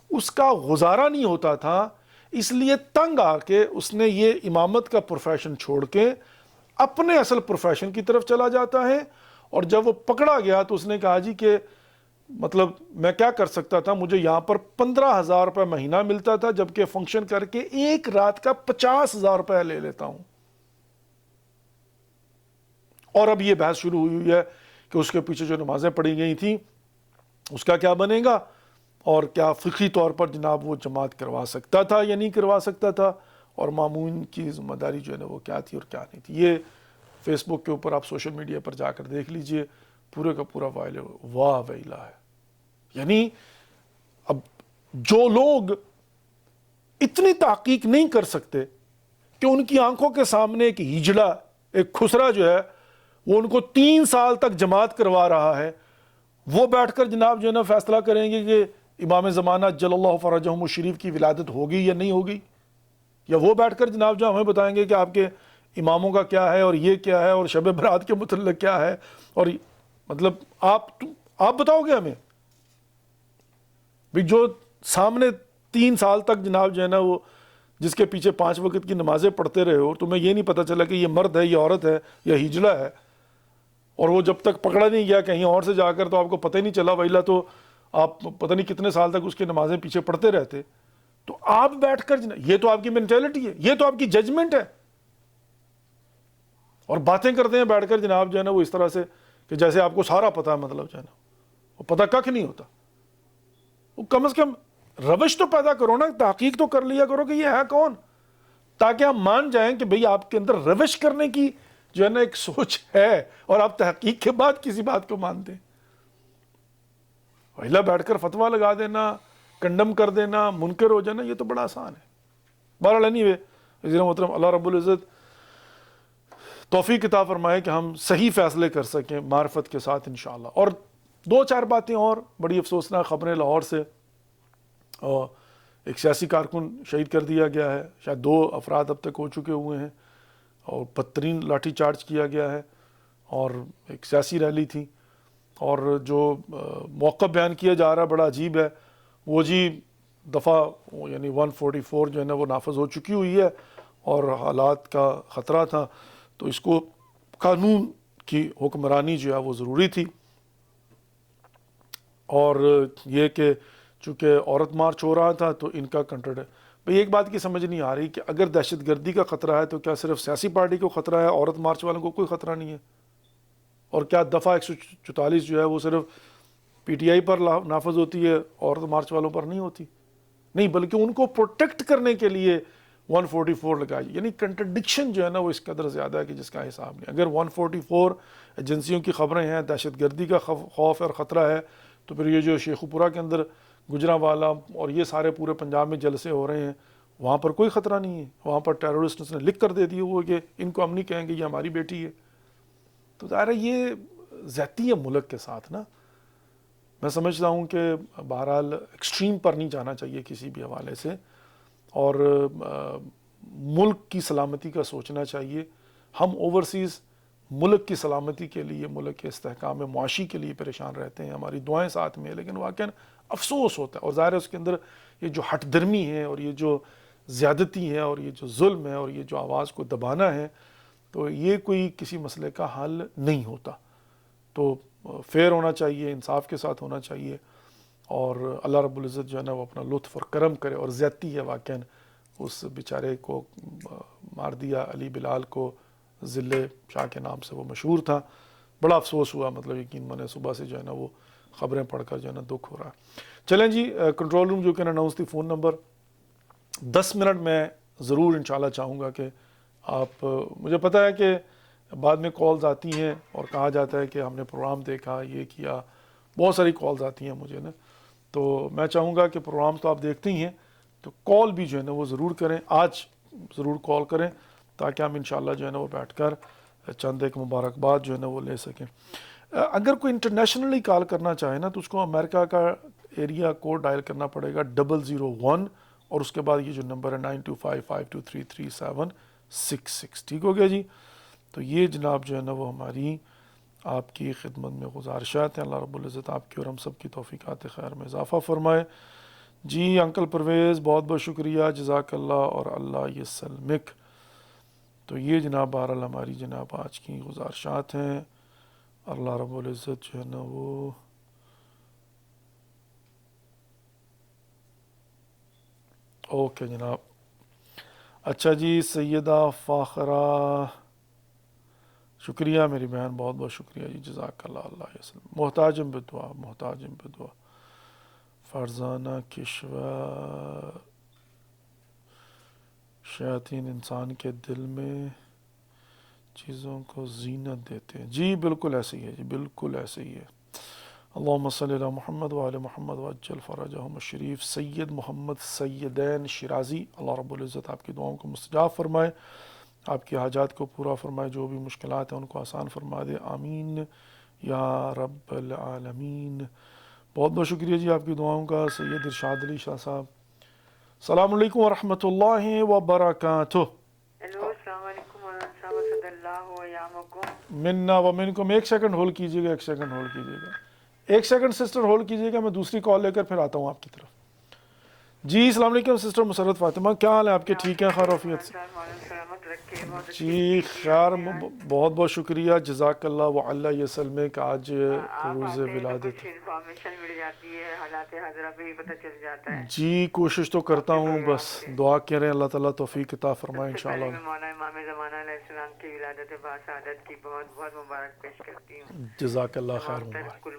اس کا گزارا نہیں ہوتا تھا، اس لیے تنگ آ کے اس نے یہ امامت کا پروفیشن چھوڑ کے اپنے اصل پروفیشن کی طرف چلا جاتا ہے۔ اور جب وہ پکڑا گیا تو اس نے کہا جی کہ مطلب میں کیا کر سکتا تھا، مجھے یہاں پر 15,000 روپے مہینہ ملتا تھا، جبکہ فنکشن کر کے ایک رات کا 50,000 روپے لے لیتا ہوں۔ اور اب یہ بحث شروع ہوئی ہے کہ اس کے پیچھے جو نمازیں پڑھی گئی تھیں اس کا کیا بنے گا، اور کیا فقہی طور پر جناب وہ جماعت کروا سکتا تھا یا نہیں کروا سکتا تھا، اور مامون کی ذمہ داری جو ہے نا وہ کیا تھی اور کیا نہیں تھی۔ یہ فیس بک کے اوپر، آپ سوشل میڈیا پر جا کر دیکھ لیجئے، پورے کا پورا واہ ویلا ہے۔ یعنی اب جو لوگ اتنی تحقیق نہیں کر سکتے کہ ان کی آنکھوں کے سامنے ایک ہجڑا، ایک خسرا جو ہے وہ ان کو 3 سال تک جماعت کروا رہا ہے، وہ بیٹھ کر جناب جو ہے نا فیصلہ کریں گے کہ امام زمانہ جل اللہ فرجہم الشریف کی ولادت ہوگی یا نہیں ہوگی، یا وہ بیٹھ کر جناب جو ہمیں بتائیں گے کہ آپ کے اماموں کا کیا ہے اور یہ کیا ہے اور شب برات کے متعلق کیا ہے، اور مطلب آپ بتاؤ گے ہمیں بھی جو سامنے 3 سال تک جناب جو ہے نا وہ جس کے پیچھے 5 وقت کی نمازیں پڑھتے رہے ہو، تمہیں یہ نہیں پتہ چلا کہ یہ مرد ہے یا عورت ہے یا ہجڑا ہے، اور وہ جب تک پکڑا نہیں گیا کہیں اور سے جا کر تو آپ کو پتہ ہی نہیں چلا، ویلا تو آپ پتہ نہیں کتنے سال تک اس کی نمازیں پیچھے پڑھتے رہتے۔ تو آپ بیٹھ کر یہ تو آپ کی مینٹیلٹی ہے، یہ تو آپ کی ججمنٹ ہے، اور باتیں کرتے ہیں بیٹھ کر جناب جو ہے نا وہ اس طرح سے کہ جیسے آپ کو سارا پتہ ہے، مطلب جو ہے نا وہ پتہ کخ نہیں ہوتا۔ وہ کم از کم روش تو پیدا کرو نا، تحقیق تو کر لیا کرو کہ یہ ہے کون، تاکہ ہم مان جائیں کہ بھئی آپ کے اندر روش کرنے کی جو ہے نا ایک سوچ ہے، اور آپ تحقیق کے بعد کسی بات کو مانتے ہیں۔ ویلا بیٹھ کر فتویٰ لگا دینا کنڈم کر دینا، منکر ہو جانا، یہ تو بڑا آسان ہے. بہرحال اینی وے وزیر محترم اللہ رب العزت توفیق عطا فرمائے کہ ہم صحیح فیصلے کر سکیں معرفت کے ساتھ انشاءاللہ. اور دو چار باتیں اور بڑی افسوسناک خبریں لاہور سے. ایک سیاسی کارکن شہید کر دیا گیا ہے، شاید 2 افراد اب تک ہو چکے ہوئے ہیں، اور بدترین لاٹھی چارج کیا گیا ہے. اور ایک سیاسی ریلی تھی، اور جو موقع بیان کیا جا رہا ہے بڑا عجیب ہے. وہ جی دفعہ یعنی 144 جو ہے نا وہ نافذ ہو چکی ہوئی ہے، اور حالات کا خطرہ تھا، تو اس کو قانون کی حکمرانی جو ہے وہ ضروری تھی. اور یہ کہ چونکہ عورت مارچ ہو رہا تھا تو ان کا کنٹرڈ ہے. بھئی ایک بات کی سمجھ نہیں آ رہی کہ اگر دہشت گردی کا خطرہ ہے تو کیا صرف سیاسی پارٹی کو خطرہ ہے، عورت مارچ والوں کو کوئی خطرہ نہیں ہے؟ اور کیا دفعہ 144 جو ہے وہ صرف پی ٹی آئی پر نافذ ہوتی ہے، عورت مارچ والوں پر نہیں ہوتی؟ نہیں، بلکہ ان کو پروٹیکٹ کرنے کے لیے 144 لگائی. یعنی کنٹرڈکشن جو ہے نا وہ اس قدر زیادہ ہے کہ جس کا حساب نہیں. اگر 144 ایجنسیوں کی خبریں ہیں، دہشت گردی کا خوف اور خطرہ ہے، تو پھر یہ جو شیخو پورہ کے اندر گجرانوالہ اور یہ سارے پورے پنجاب میں جلسے ہو رہے ہیں، وہاں پر کوئی خطرہ نہیں ہے. وہاں پر ٹیررسٹ نے لکھ کر دے دیے وہ کہ ان کو ہم نہیں کہیں گے یہ ہماری بیٹی ہے. تو ظاہر ہے یہ زیادتی ہے ملک کے ساتھ نا. میں سمجھتا ہوں کہ بہرحال ایکسٹریم پر نہیں جانا چاہیے کسی بھی حوالے سے، اور ملک کی سلامتی کا سوچنا چاہیے. ہم اوورسیز ملک کی سلامتی کے لیے، ملک کے استحکام معاشی کے لیے پریشان رہتے ہیں، ہماری دعائیں ساتھ میں ہیں، لیکن واقعاً افسوس ہوتا ہے. اور ظاہر ہے اس کے اندر یہ جو ہٹ درمی ہے، اور یہ جو زیادتی ہے، اور یہ جو ظلم ہے، اور یہ جو آواز کو دبانا ہے، تو یہ کوئی کسی مسئلے کا حل نہیں ہوتا. تو فیئر ہونا چاہیے، انصاف کے ساتھ ہونا چاہیے، اور اللہ رب العزت جو ہے نا وہ اپنا لطف اور کرم کرے. اور زیادتی ہے واقعاً، اس بیچارے کو مار دیا، علی بلال کو، ذل شاہ کے نام سے وہ مشہور تھا. بڑا افسوس ہوا، مطلب یقین مانے صبح سے جو ہے نا وہ خبریں پڑھ کر جو ہے نا دکھ ہو رہا ہے. چلیں جی، کنٹرول روم جو کہ اناؤنس تھی فون نمبر 10 منٹ میں ضرور انشاءاللہ چاہوں گا کہ آپ، مجھے پتہ ہے کہ بعد میں کالز آتی ہیں اور کہا جاتا ہے کہ ہم نے پروگرام دیکھا، یہ کیا، بہت ساری کالز آتی ہیں مجھے نا. تو میں چاہوں گا کہ پروگرام تو آپ دیکھتے ہی ہیں، تو کال بھی جو ہے نا وہ ضرور کریں، آج ضرور کال کریں، تاکہ ہم انشاءاللہ جو ہے نا وہ بیٹھ کر چند ایک مبارکباد جو ہے نا وہ لے سکیں. اگر کوئی انٹرنیشنلی کال کرنا چاہے نا تو اس کو امریکہ کا ایریا کوڈ ڈائل کرنا پڑے گا 001، اور اس کے بعد یہ جو نمبر ہے 9255233766. ٹھیک ہو گیا جی؟ تو یہ جناب جو ہے نا وہ ہماری آپ کی خدمت میں گزارشات ہیں. اللہ رب العزت آپ کی اور ہم سب کی توفیقات خیر میں اضافہ فرمائے. جی انکل پرویز بہت بہت شکریہ، جزاک اللہ، اور اللہ یسلمک. تو یہ جناب بہرحال ہماری جناب آج کی گزارشات ہیں. اللہ رب العزت جو ہے نا وہ اوکے جناب. اچھا جی، سیدہ فاخرہ شکریہ میری بہن، بہت بہت شکریہ جی، جزاک اللہ، اللہ یسلم. محتاجم بدعا، محتاجم بدعا. فرزانہ کشوا، شیاطین انسان کے دل میں چیزوں کو زینت دیتے ہیں. جی بالکل ایسے ہی ہے جی، بالکل ایسے ہی ہے. اللہم صلی علی محمد وآل محمد وعجل فرجہم الشریف. سید محمد سیدین شیرازی، اللہ رب العزت آپ کی دعاؤں کو مستجاب فرمائے، آپ کی حاجات کو پورا فرمائے، جو بھی مشکلات ہیں ان کو آسان فرما دے. آمین یا رب العالمین. بہت بہت شکریہ جی آپ کی دعاؤں کا. سید ارشاد علی شاہ صاحب، السلام علیکم ورحمۃ اللہ وبرکاتہ. ہیلو، السلام علیکم ورحمۃ اللہ وصد اللہ ویامکم. منا و منکم. ایک سیکنڈ ہولڈ کیجیے گا، ایک سیکنڈ ہولڈ کیجیے گا، ایک سیکنڈ سسٹر ہولڈ کیجیے گا، میں دوسری کال لے کر پھر آتا ہوں آپ کی طرف. جی السلام علیکم سسٹر مسرت فاطمہ، کیا حال ہے آپ کے؟ ٹھیک ہیں خیر وعافیت سے؟ سلامت رکھے، بہت اچھی جی خیر، بہت بہت شکریہ، جزاک اللہ وعلی یسلمک. آج آپ روز آتے ہیں تو ولادت. کچھ انفارمیشن مل جاتی ہے، حالات حاضرہ پہ بھی پتہ چل جاتا ہے. جی کوشش تو کرتا آپ کے ہوں، بس پروگرام سے دعا کریں اللہ تعالیٰ توفیق عطا سب فرمائے سے پہلے انشاءاللہ. میں مولانا امام زمانہ علیہ السلام کی ولادت باسعادت کی بہت بہت مبارک پیش کرتی ہوں. جزاک اللہ خیر تمام تر مبارک. کل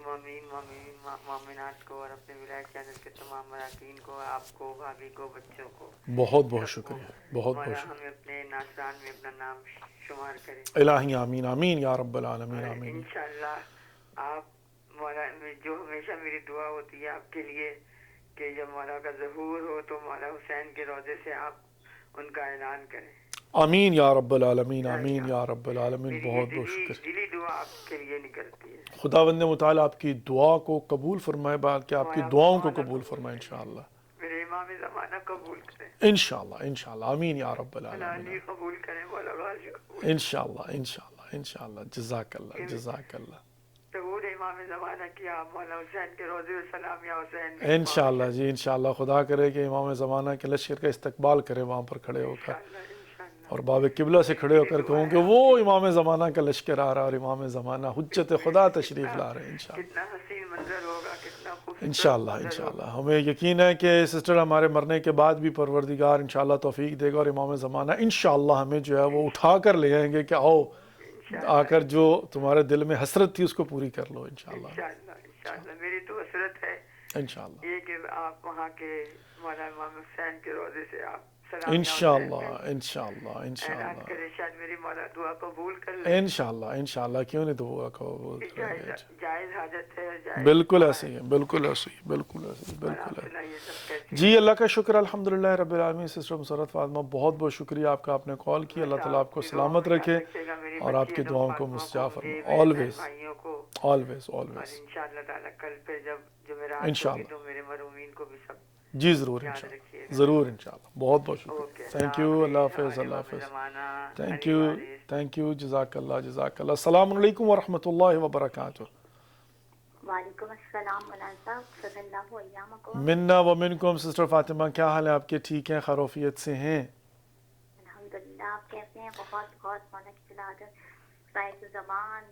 مومنات کو اور اپنے ولایت چینل کے تمام مراکین کو، آپ کو، بھابھی کو، بچوں کو، بہت بہت سب کو شکریہ، بہت بہت مولا شکریہ. ہمیں اپنے ناصران میں اپنا نام شمار کرے. الہی آمین آمین یا رب العالمین اور آمین. انشاءاللہ آپ مولا جو ہمیشہ میری دعا ہوتی ہے آپ کے لیے کہ جب مولا کا ظہور ہو تو مولا حسین کے روضے سے آپ ان کا اعلان کریں. آمین یا رب العالمین، آمین یا رب العالمین. میری یہ بہت بہت شکریہ. دلی دعا آپ کے لیے نکلتی ہے. خداوند متعالی آپ کی دعا کو قبول فرمائے، کہ آپ کی دعاؤں کو قبول فرمائے انشاءاللہ. میرے امام زمانہ قبول کریں. انشاءاللہ انشاءاللہ. آمین یا رب العالمین. علی قبول کریں، مولا غازی قبول. انشاءاللہ انشاءاللہ انشاءاللہ. جزاک اللہ جزاک اللہ. ظہور امام زمانہ کیا آپ مولا حسین کے روضے و سلام یا حسین. انشاءاللہ جی انشاءاللہ. خدا کرے کہ امام زمانہ کے لشکر کا استقبال کرے وہاں پر کھڑے ہو کر، اور باب قبلہ سے کھڑے ہو کر کہوں کہ وہ امام زمانہ کا لشکر آ رہا اور امام زمانہ حجت خدا تشریف لا رہے ہیں انشاءاللہ. کتنا حسین منظر ہوگا، کتنا خوبصورت انشاءاللہ انشاءاللہ. ہمیں یقین ہے کہ سسٹر ہمارے مرنے کے بعد بھی پروردگار انشاءاللہ توفیق دے گا، اور امام زمانہ انشاءاللہ ہمیں جو ہے وہ اٹھا کر لے آئیں گے کہ آؤ آ کر جو تمہارے دل میں حسرت تھی اس کو پوری کر لو انشاءاللہ. انشاءاللہ. میری تو حسرت ہے انشاءاللہ یہ کہ آپ وہاں کے مولا امام حسین کے روضے سے آپ سلام انشاءاللہ انشاءاللہ اعلان انشاءاللہ کریں. شاید میری مولا دعا قبول کر لیں. انشاءاللہ انشاءاللہ. کیوں نہیں دعا قبول کریں گے. جائز حاجت ہے، جائز. بالکل ایسے ہی ہے، بالکل ایسے ہی، بالکل ایسے ہی، بالکل ایسے ہی. جی اللہ کا شکر الحمدللہ رب العالمین. سسٹر مسرت فاطمہ بہت بہت شکریہ آپ کا، آپ نے کال کی. اللہ تعالیٰ آپ کو سلامت رکھے اور آپ کی دعاؤں کو مستجاب فرمائے. Always always always. انشاءاللہ تعالیٰ کل پہ جب جمعرات ہوگی تو میرے مرحومین کو بھی سب جی ضرور انشاءاللہ ضرور انشاءاللہ. بہت بہت شکریہ. Thank you. اللہ حافظ. اللہ حافظ. Thank you thank you. جزاک اللہ جزاک اللہ. السلام علیکم ورحمۃ اللہ وبرکاتہ. وعلیکم السلام مولانا صاحب، صلی اللہ ایامکم. منا و منکم. سسٹر فاطمہ کیا حال ہے آپ کے؟ ٹھیک ہیں، خیروفیت سے ہیں؟ الحمدللہ. آپ کیسے ہیں؟ بہت بہت مولا کی تلاوت، صاحب زمان،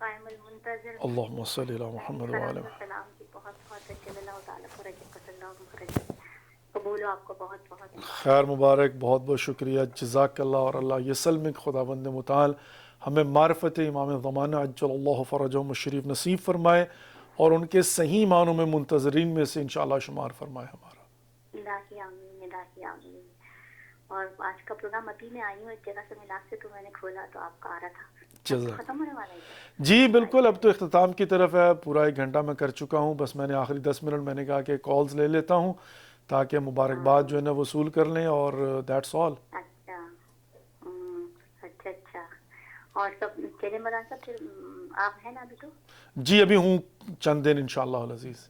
قائم المنتظر. اللہم صلی علی محمد وعلی السلام کی بہت بہت جل اللہ تعالیٰ فرج قتل اللہ قبول ہو آپ کو. بہت بہت خیر مبارک. بہت بہت شکریہ. جزاک اللہ. اور اللہ یہ سلمک خداوند متعال ہمیں معرفت امام زمانہ عجل اللہ فرجہم الشریف نصیب فرمائے، اور ان کے صحیح معنوں میں منتظرین میں سے انشاءاللہ شمار فرمائے ہمارا. الہی آمین الہی آمین. اور آج کا پروگرام ابھی میں آئی ہوں ایک جگہ سے ملاپ سے، تو میں نے کھولا تو آپ کا آ رہا تھا. ختم ہونے والا ہے جی بالکل. اب تو اختتام کی طرف ہے. پورا 1 گھنٹہ میں کر چکا ہوں. بس میں نے آخری 10 منٹ میں نے کہا کہ کالز لے لیتا ہوں تاکہ مبارکباد جو ہے نا وصول کر لیں، اور دیٹس آل. اچھا اچھا اچھا. اور سب چلے مولانا صاحب، پھر آپ ہیں نا ابھی؟ تو جی ابھی ہوں چند دن انشاءاللہ العزیز.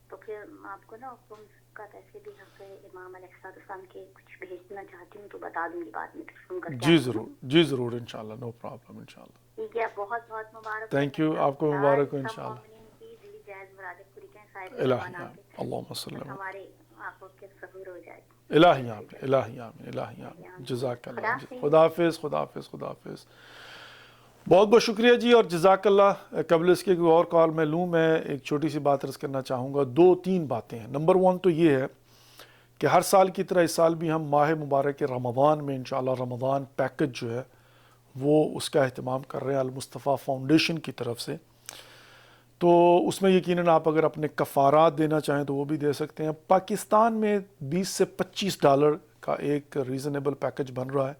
تو پھر آپ کو نا حکم کا پیسے بھی امام علیہ السلام کے کچھ بھیجنا چاہتی ہوں تو بتا دوں گی بعد میں فون کر کے. جی ضرور جی ضرور انشاءاللہ. نو پرابلم انشاءاللہ. ٹھیک ہے. بہت بہت مبارک. Thank you. آپ کو مبارک ہو انشاءاللہ. الہی اللہم صلی اللہ ہمارے آنکھوں کے ظہور ہو جائے. الہی آمین الہی آمین الہی آمین. جزاک اللہ. خدا حافظ خدا حافظ خدا حافظ. بہت بہت شکریہ جی، اور جزاک اللہ. قبل اس کے کوئی اور کال میں لوں، میں ایک چھوٹی سی بات عرض کرنا چاہوں گا. 2-3 باتیں ہیں. نمبر 1 تو یہ ہے کہ ہر سال کی طرح اس سال بھی ہم ماہ مبارک رمضان میں انشاءاللہ رمضان پیکج جو ہے وہ اس کا اہتمام کر رہے ہیں المصطفیٰ فاؤنڈیشن کی طرف سے. تو اس میں یقیناً آپ اگر اپنے کفارات دینا چاہیں تو وہ بھی دے سکتے ہیں. پاکستان میں $20 سے $25 کا ایک ریزنیبل پیکج بن رہا ہے.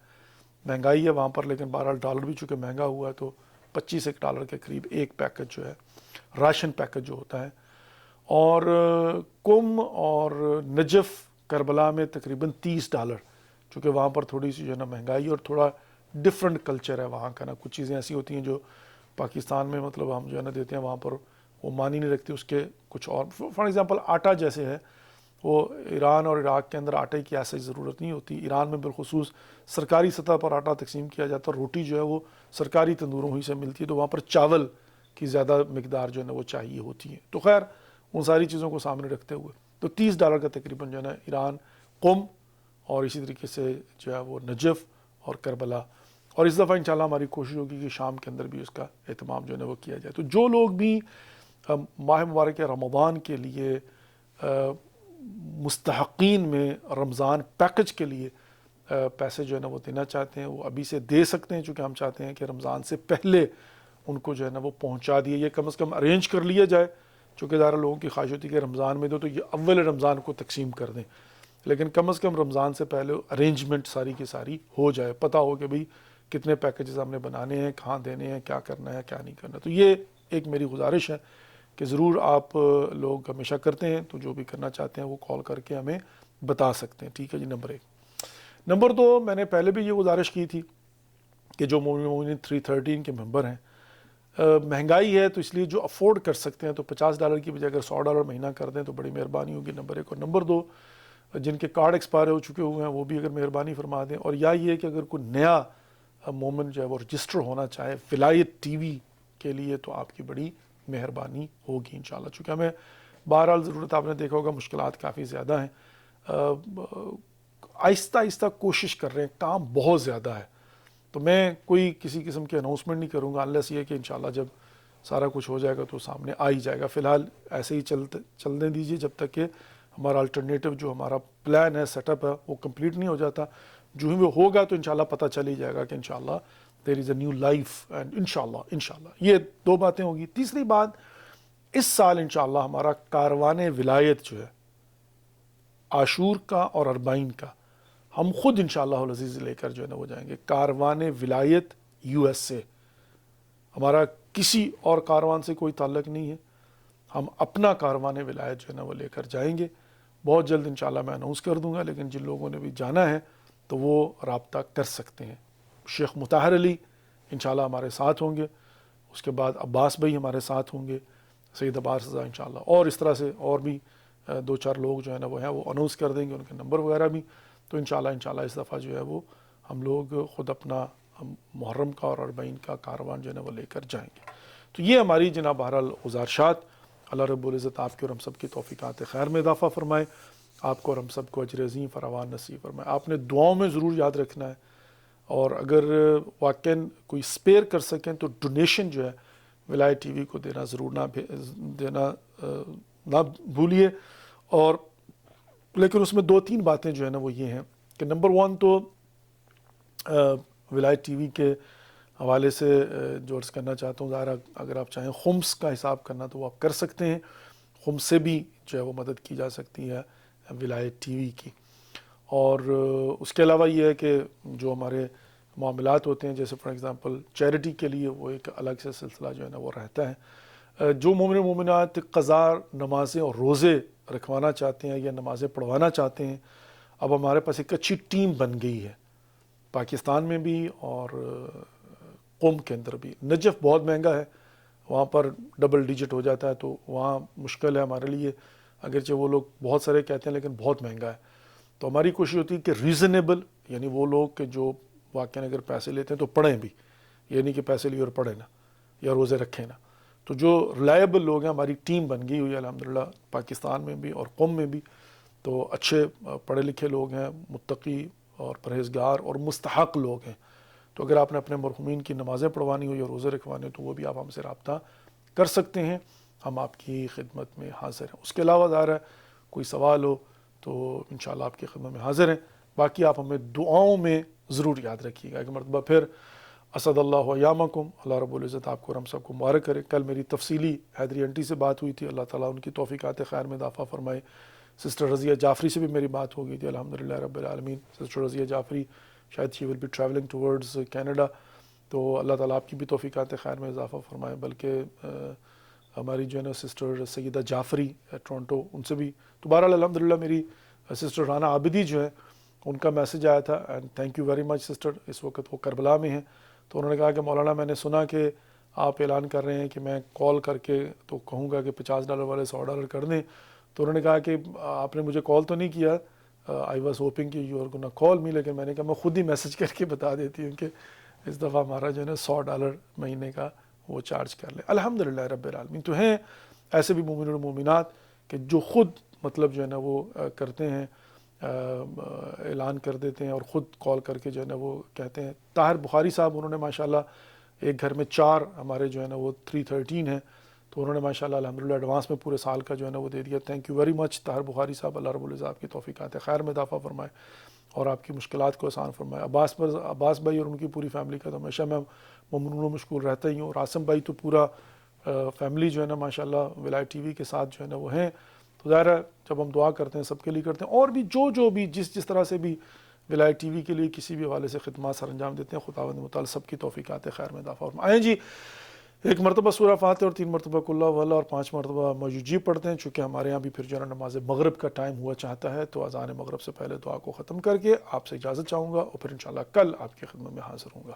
مہنگائی ہے وہاں پر، لیکن بہرحال ڈالر بھی چونکہ مہنگا ہوا ہے تو $25 کے قریب ایک پیکج جو ہے راشن پیکج جو ہوتا ہے. اور کم اور نجف کربلا میں تقریباً $30، چونکہ وہاں پر تھوڑی سی جو ہے نا مہنگائی اور تھوڑا ڈفرینٹ کلچر ہے وہاں کا نا. کچھ چیزیں ایسی ہوتی ہیں جو پاکستان میں مطلب ہم جو ہے نا دیتے ہیں، وہاں پر وہ مانی نہیں رکھتی اس کے کچھ اور. فار ایگزامپل آٹا جیسے ہے، وہ ایران اور عراق کے اندر آٹے کی ایسی ضرورت نہیں ہوتی. ایران میں بالخصوص سرکاری سطح پر آٹا تقسیم کیا جاتا ہے. روٹی جو ہے وہ سرکاری تندوروں ہی سے ملتی ہے، تو وہاں پر چاول کی زیادہ مقدار جو ہے نا وہ چاہیے ہوتی ہے. تو خیر ان ساری چیزوں کو سامنے رکھتے ہوئے تو $30 کا تقریباً جو ہے نا ایران، قم، اور اسی طریقے سے جو ہے وہ نجف اور کربلا. اور اس دفعہ انشاءاللہ ہماری کوشش ہوگی کہ شام کے اندر بھی اس کا اہتمام جو ہے نا وہ کیا جائے. تو جو لوگ بھی ماہ مبارک رمضان کے لیے مستحقین میں رمضان پیکج کے لیے پیسے جو ہے نا وہ دینا چاہتے ہیں، وہ ابھی سے دے سکتے ہیں، چونکہ ہم چاہتے ہیں کہ رمضان سے پہلے ان کو جو ہے نا وہ پہنچا دیے. یہ کم از کم ارینج کر لیا جائے، چونکہ ذرا لوگوں کی خواہش ہوتی ہے کہ رمضان میں دو تو یہ اول رمضان کو تقسیم کر دیں، لیکن کم از کم رمضان سے پہلے ارینجمنٹ ساری کی ساری ہو جائے. پتہ ہو کہ بھئی کتنے پیکیجز ہم نے بنانے ہیں، کہاں دینے ہیں، کیا کرنا ہے کیا نہیں کرنا. تو یہ ایک میری گزارش ہے کہ ضرور آپ لوگ ہمیشہ کرتے ہیں، تو جو بھی کرنا چاہتے ہیں وہ کال کر کے ہمیں بتا سکتے ہیں. ٹھیک ہے جی. نمبر 1. نمبر 2، میں نے پہلے بھی یہ گزارش کی تھی کہ جو مومنین 313 کے ممبر ہیں، مہنگائی ہے تو اس لیے جو افورڈ کر سکتے ہیں تو $50 کی بجائے اگر $100 مہینہ کر دیں تو بڑی مہربانی ہوگی. نمبر 1. اور نمبر 2، جن کے کارڈ ایکسپائر ہو چکے ہوئے ہیں وہ بھی اگر مہربانی فرما دیں. اور یا یہ کہ اگر کوئی نیا مومن جو ہے وہ رجسٹر ہونا چاہے ولایت ٹی وی کے لیے تو آپ کی بڑی مہربانی ہوگی انشاءاللہ. چونکہ ہمیں بہرحال ضرورت، آپ نے دیکھا ہوگا مشکلات کافی زیادہ ہیں، آہستہ آہستہ کوشش کر رہے ہیں، کام بہت زیادہ ہے. تو میں کوئی کسی قسم کی اناؤنسمنٹ نہیں کروں گا انلیس یہ کہ انشاءاللہ جب سارا کچھ ہو جائے گا تو سامنے آ ہی جائے گا. فی الحال ایسے ہی چلنے دیجیے جب تک کہ ہمارا الٹرنیٹو جو ہمارا پلان ہے، سیٹ اپ ہے، وہ کمپلیٹ نہیں ہو جاتا. جو ہی وہ ہوگا تو انشاءاللہ پتہ چل ہی جائے گا کہ انشاءاللہ دیر از اے نیو لائف اینڈ انشاءاللہ. یہ 2 باتیں ہوگی. تیسری بات، اس سال انشاءاللہ ہمارا کاروان ولایت جو ہے عاشور کا اور اربعین کا، ہم خود انشاءاللہ العزیز لے کر جو ہے نا وہ جائیں گے. کاروان ولایت USA. ہمارا کسی اور کاروان سے کوئی تعلق نہیں ہے، ہم اپنا کاروان ولایت جو ہے نا وہ لے کر جائیں گے. بہت جلد انشاءاللہ میں اناؤنس کر دوں گا، لیکن جن لوگوں نے بھی جانا ہے تو وہ رابطہ کر سکتے ہیں. شیخ مطہر علی انشاءاللہ ہمارے ساتھ ہوں گے، اس کے بعد عباس بھائی ہمارے ساتھ ہوں گے، سید عباس رضا انشاءاللہ، اور اس طرح سے اور بھی 2-4 لوگ جو ہے نا وہ ہیں، وہ اناؤنس کر دیں گے ان کے نمبر وغیرہ بھی. تو انشاءاللہ اس دفعہ جو ہے وہ ہم لوگ خود اپنا محرم کا اور اربعین کا کاروان جو ہے نا وہ لے کر جائیں گے. تو یہ ہماری جناب بہرحال گزارشات. اللہ رب العزت آپ کے اور ہم سب کی توفیقات خیر میں اضافہ فرمائے، آپ کو اور ہم سب کو اجر عظیم فراوان نصیب فرمائے. آپ نے دعاؤں میں ضرور یاد رکھنا ہے، اور اگر واقعاً کوئی سپیئر کر سکیں تو ڈونیشن جو ہے ولایت ٹی وی کو دینا ضرور نہ بھولیے. اور لیکن اس میں 2-3 باتیں جو ہے نا وہ یہ ہیں کہ نمبر 1 تو ولایت ٹی وی کے حوالے سے جو عرض کرنا چاہتا ہوں، ظاہر اگر آپ چاہیں خمس کا حساب کرنا تو وہ آپ کر سکتے ہیں. خمس سے بھی جو ہے وہ مدد کی جا سکتی ہے ولایت ٹی وی کی. اور اس کے علاوہ یہ ہے کہ جو ہمارے معاملات ہوتے ہیں، جیسے فار ایگزامپل چیریٹی کے لیے وہ ایک الگ سے سلسلہ جو ہے نا وہ رہتا ہے. جو مومن مومنات قضا نمازیں اور روزے رکھوانا چاہتے ہیں یا نمازیں پڑھوانا چاہتے ہیں، اب ہمارے پاس ایک اچھی ٹیم بن گئی ہے پاکستان میں بھی اور قوم کے اندر بھی. نجف بہت مہنگا ہے، وہاں پر ڈبل ڈیجٹ ہو جاتا ہے، تو وہاں مشکل ہے ہمارے لیے، اگرچہ وہ لوگ بہت سارے کہتے ہیں لیکن بہت مہنگا ہے. تو ہماری کوشش ہوتی ہے کہ ریزنیبل، یعنی وہ لوگ کہ جو واقعاً اگر پیسے لیتے ہیں تو پڑھیں بھی، یہ نہیں کہ پیسے لیے اور پڑھیں نہ یا روزے رکھیں نہ. تو جو ریلائبل لوگ ہیں، ہماری ٹیم بن گئی ہوئی ہے الحمدللہ پاکستان میں بھی اور قوم میں بھی. تو اچھے پڑھے لکھے لوگ ہیں، متقی اور پرہیزگار اور مستحق لوگ ہیں. تو اگر آپ نے اپنے مرحومین کی نمازیں پڑھوانی ہو یا روزے رکھوانے ہو تو وہ بھی آپ ہم سے رابطہ کر سکتے ہیں، ہم آپ کی خدمت میں حاضر ہیں. اس کے علاوہ ظاہر ہے کوئی سوال ہو تو انشاءاللہ آپ کی خدمت میں حاضر ہیں. باقی آپ ہمیں دعاؤں میں ضرور یاد رکھیے گا. ایک مرتبہ پھر اسد اللہ ایامکم، اللہ رب العزت آپ کو اور ہم سب کو مبارک کرے. کل میری تفصیلی حیدری انٹی سے بات ہوئی تھی، اللہ تعالیٰ ان کی توفیقات خیر میں اضافہ فرمائے. سسٹر رضیہ جعفری سے بھی میری بات ہو گئی تھی، الحمدللہ رب العالمین. سسٹر رضیہ جعفری شاید she will be travelling towards Canada, تو اللہ تعالیٰ آپ کی بھی توفیقات خیر میں اضافہ فرمائے. بلکہ ہماری جو ہے نا سسٹر سیدہ جعفری ٹورنٹو، ان سے بھی تو بہرحال الحمدللہ. میری سسٹر رانا عابدی جو ہے، ان کا میسج آیا تھا، and thank you very much sister. اس وقت وہ کربلا میں ہیں، تو انہوں نے کہا کہ مولانا میں نے سنا کہ آپ اعلان کر رہے ہیں کہ میں کال کر کے تو کہوں گا کہ $50 والے $100 کر دیں. تو انہوں نے کہا کہ آپ نے مجھے کال تو نہیں کیا، آئی واز ہوپنگ کہ یو آر گونا کال می، لیکن میں نے کہا میں خود ہی میسج کر کے بتا دیتی ہوں کہ اس دفعہ ہمارا جو ہے نا $100 مہینے کا وہ چارج کر لیں. الحمدللہ رب العالمین. تو ہیں ایسے بھی مومن اور مومنات کہ جو خود مطلب جو ہے نا وہ کرتے ہیں، اعلان کر دیتے ہیں اور خود کال کر کے جو ہے نا وہ کہتے ہیں. طاہر بخاری صاحب، انہوں نے ماشاءاللہ ایک گھر میں 4 ہمارے جو ہے نا وہ 313 ہیں، تو انہوں نے ماشاءاللہ الحمدللہ ایڈوانس میں پورے سال کا جو ہے نا وہ دے دیا. Thank you very much Tahir Bukhari sahab. اللہ رب العزت آپ کی توفیقات خیر میں اضافہ فرمائے اور آپ کی مشکلات کو آسان فرمائے. عباس بھائی اور ان کی پوری فیملی کا تو ہمیشہ میں ممنون و مشکور رہتا ہی ہوں. اور عاصم بھائی تو پورا فیملی جو ہے نا ماشاءاللہ ولایت ٹی وی کے ساتھ جو ہے نا وہ ہیں. تو ظاہر ہے جب ہم دعا کرتے ہیں سب کے لیے کرتے ہیں، اور بھی جو بھی جس طرح سے بھی ولایت ٹی وی کے لیے کسی بھی حوالے سے خدمات سر انجام دیتے ہیں، خداوند متعال سب کی توفیقات خیر میں اضافہ فرمائے. آئیں جی ایک مرتبہ سورہ فاتحہ اور 3 مرتبہ قل واللہ اور 5 مرتبہ موجودی پڑھتے ہیں. چونکہ ہمارے یہاں بھی پھر جو ہے نماز مغرب کا ٹائم ہوا چاہتا ہے تو اذان مغرب سے پہلے دعا کو ختم کر کے آپ سے اجازت چاہوں گا اور پھر انشاءاللہ کل آپ کی خدمت میں حاضر ہوں گا.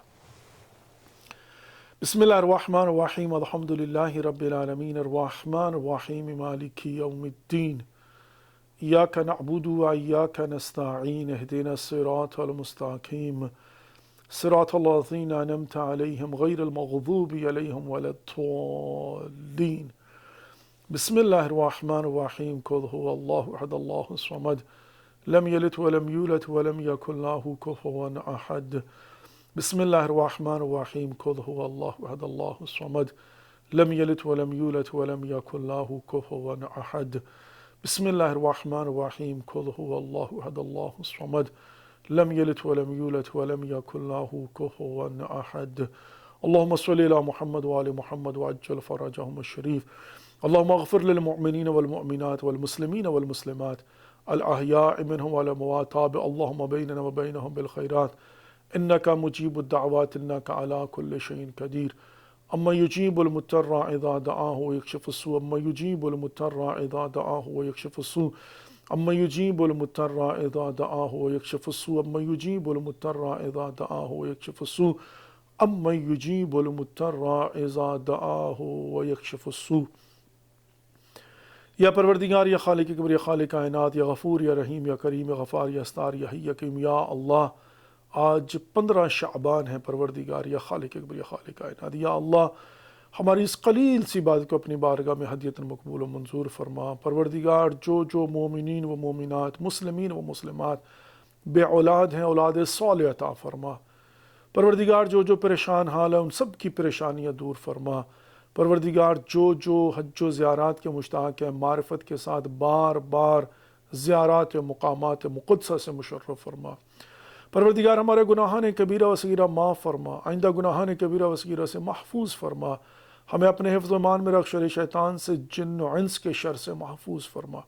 بسم اللہ الرحمن الرحیم الحمد للہ رب العالمین الرحمن الرحیم مالک یوم الدین ایاک نعبد و ایاک نستعین اہدنا الصراط المستقیم صراط الذین انعمت علیہم غیر المغضوب علیہم ولا الضالین. بسم اللہ الرحمن الرحیم قل هو اللہ احد اللہ الصمد لم یلد ولم یولد ولم یکن له کفوا احد. بسم اللہ الرحمن الرحیم قل هو اللہ احد اللہ الصمد لم یلد ولم یولد ولم یکن له کفوا احد. بسم اللہ الرحمن الرحیم قل هو اللہ احد اللہ الصمد لم یلد ولم یولد ولم یکن له کفوا احد. اللہم صلی علی محمد وعلی محمد وعجل فرجهم الشریف. اللہم اغفر للمؤمنین والمؤمنات والمسلمین والمسلمات الاحیاء منهم والاموات. تاب اللہم بیننا وبینهم بالخیرات انک مجیب الدعوات انک علی کل شیء قدیر. اما یجیب المضطر اذا دعاہ ویکشف السوء. اما یجیب المضطر اذا دعاہ ویکشف السوء. اما یجیب المضطر اذا دعاہ ویکشف السوء. اما یجیب المضطر اذا دعاہ ویکشف السوء. اما یجیب المضطر اذا دعاہ ویکشف السوء. یا پروردگار، یا خالق کبر، یا خالق کائنات، یا غفور، یا رحیم، یا کریم، یا غفار، یا ستار، یا حی، یا قیوم. یا اللہ آج 15 شعبان ہے پروردگار، یا خالق کبر، یا خالق کائنات. یا اللہ ہماری اس قلیل سی بات کو اپنی بارگاہ میں ہدیۃ مقبول و منظور فرما. پروردگار جو مومنین و مومنات، مسلمین و مسلمات بے اولاد ہیں، اولاد صالح عطا فرما. پروردگار جو پریشان حال ہے ان سب کی پریشانیاں دور فرما. پروردگار جو حج و زیارات کے مشتاق ہیں، معرفت کے ساتھ بار بار زیارات و مقامات مقدسہ سے مشرف فرما. پروردگار ہمارے گناہان کبیرہ و صغیرہ معاف فرما. آئندہ گناہان کبیرہ و صغیرہ سے محفوظ فرما. ہمیں اپنے حفظ و امان میں رکھ، شر شیطان سے، جن و انس کے شر سے محفوظ فرما.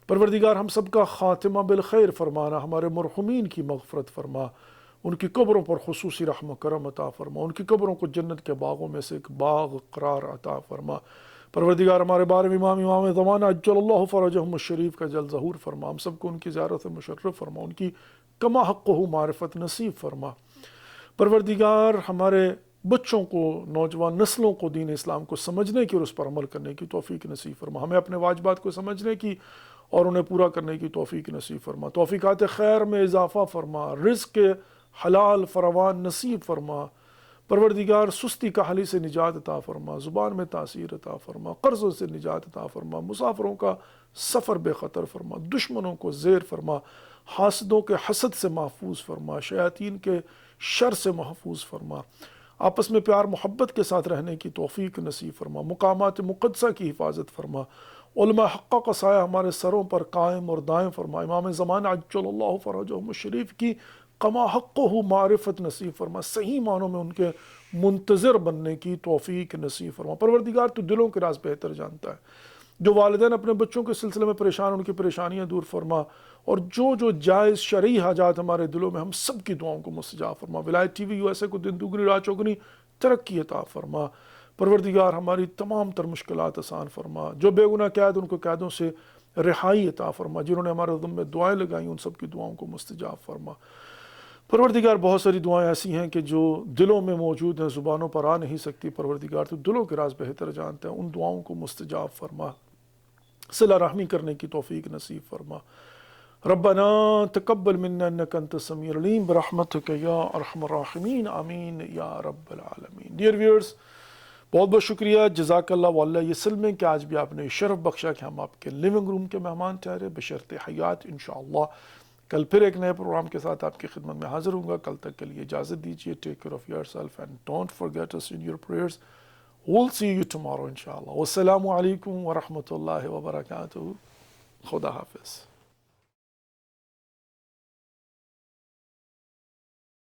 پروردگار ہم سب کا خاتمہ بالخیر فرمانا. ہمارے مرحومین کی مغفرت فرما. ان کی قبروں پر خصوصی رحم و کرم عطا فرما. ان کی قبروں کو جنت کے باغوں میں سے ایک باغ قرار عطا فرما. پروردگار ہمارے بارے میں امام زمانہ عجل اللہ فرجہم الشریف کا جل ظہور فرما. ہم سب کو ان کی زیارت سے مشرف فرما. ان کی کما حقہ معرفت نصیب فرما. پروردگار ہمارے بچوں کو، نوجوان نسلوں کو دین اسلام کو سمجھنے کی اور اس پر عمل کرنے کی توفیق نصیب فرما. ہمیں اپنے واجبات کو سمجھنے کی اور انہیں پورا کرنے کی توفیق نصیب فرما. توفیقات خیر میں اضافہ فرما. رزق حلال فراوان نصیب فرما. پروردگار سستی کاہلی سے نجات عطا فرما. زبان میں تاثیر عطا فرما. قرضوں سے نجات عطا فرما. مسافروں کا سفر بے خطر فرما. دشمنوں کو زیر فرما. حاسدوں کے حسد سے محفوظ فرما. شیاطین کے شر سے محفوظ فرما. آپس میں پیار محبت کے ساتھ رہنے کی توفیق نصیب فرما. مقامات مقدسہ کی حفاظت فرما. علماء حقہ کا سایہ ہمارے سروں پر قائم اور دائم فرما. امام زمانہ عجل اللہ فرجہم الشریف کی کما حقہ معرفت نصیب فرما. صحیح معنوں میں ان کے منتظر بننے کی توفیق نصیب فرما. پروردگار تو دلوں کے راز بہتر جانتا ہے. جو والدین اپنے بچوں کے سلسلے میں پریشان، ان کی پریشانیاں دور فرما. اور جو جائز شرعی حاجات ہمارے دلوں میں، ہم سب کی دعاؤں کو مستجاب فرما. ولایت ٹی وی USA کو دن دوگنی رات چوگنی ترقی عطا فرما. پروردگار ہماری تمام تر مشکلات آسان فرما. جو بے گناہ قید، ان کو قیدوں سے رہائی عطا فرما. جنہوں نے ہمارے ذمہ دعائیں لگائیں ان سب کی دعاؤں کو مستجاب فرما. پروردگار بہت ساری دعائیں ایسی ہیں کہ جو دلوں میں موجود ہیں، زبانوں پر آ نہیں سکتی. پروردگار تو دلوں کے راز بہتر جانتا ہے. ان دعاؤں کو مستجاب فرما. صلہ رحمی کرنے کی توفیق نصیب فرما. ربنا تقبل منا انک انت السمیع العلیم برحمتک یا ارحم الراحمین آمین یا رب العالمین. ڈیئر ویورز، بہت بہت شکریہ. جزاک اللہ واللہ یہ سلمیں کہ آج بھی آپ نے شرف بخشا کہ ہم آپ کے لیونگ روم کے مہمان ٹھہرے بشرط حیات. انشاءاللہ کل پھر ایک نئے پروگرام کے ساتھ آپ کی خدمت میں حاضر ہوں گا. کل تک کے لیے اجازت دیجیے. Take care of your self and don't forget us in your prayers. We'll see you tomorrow inshallah. والسلام علیکم ورحمۃ اللہ وبرکاتہ. خدا حافظ.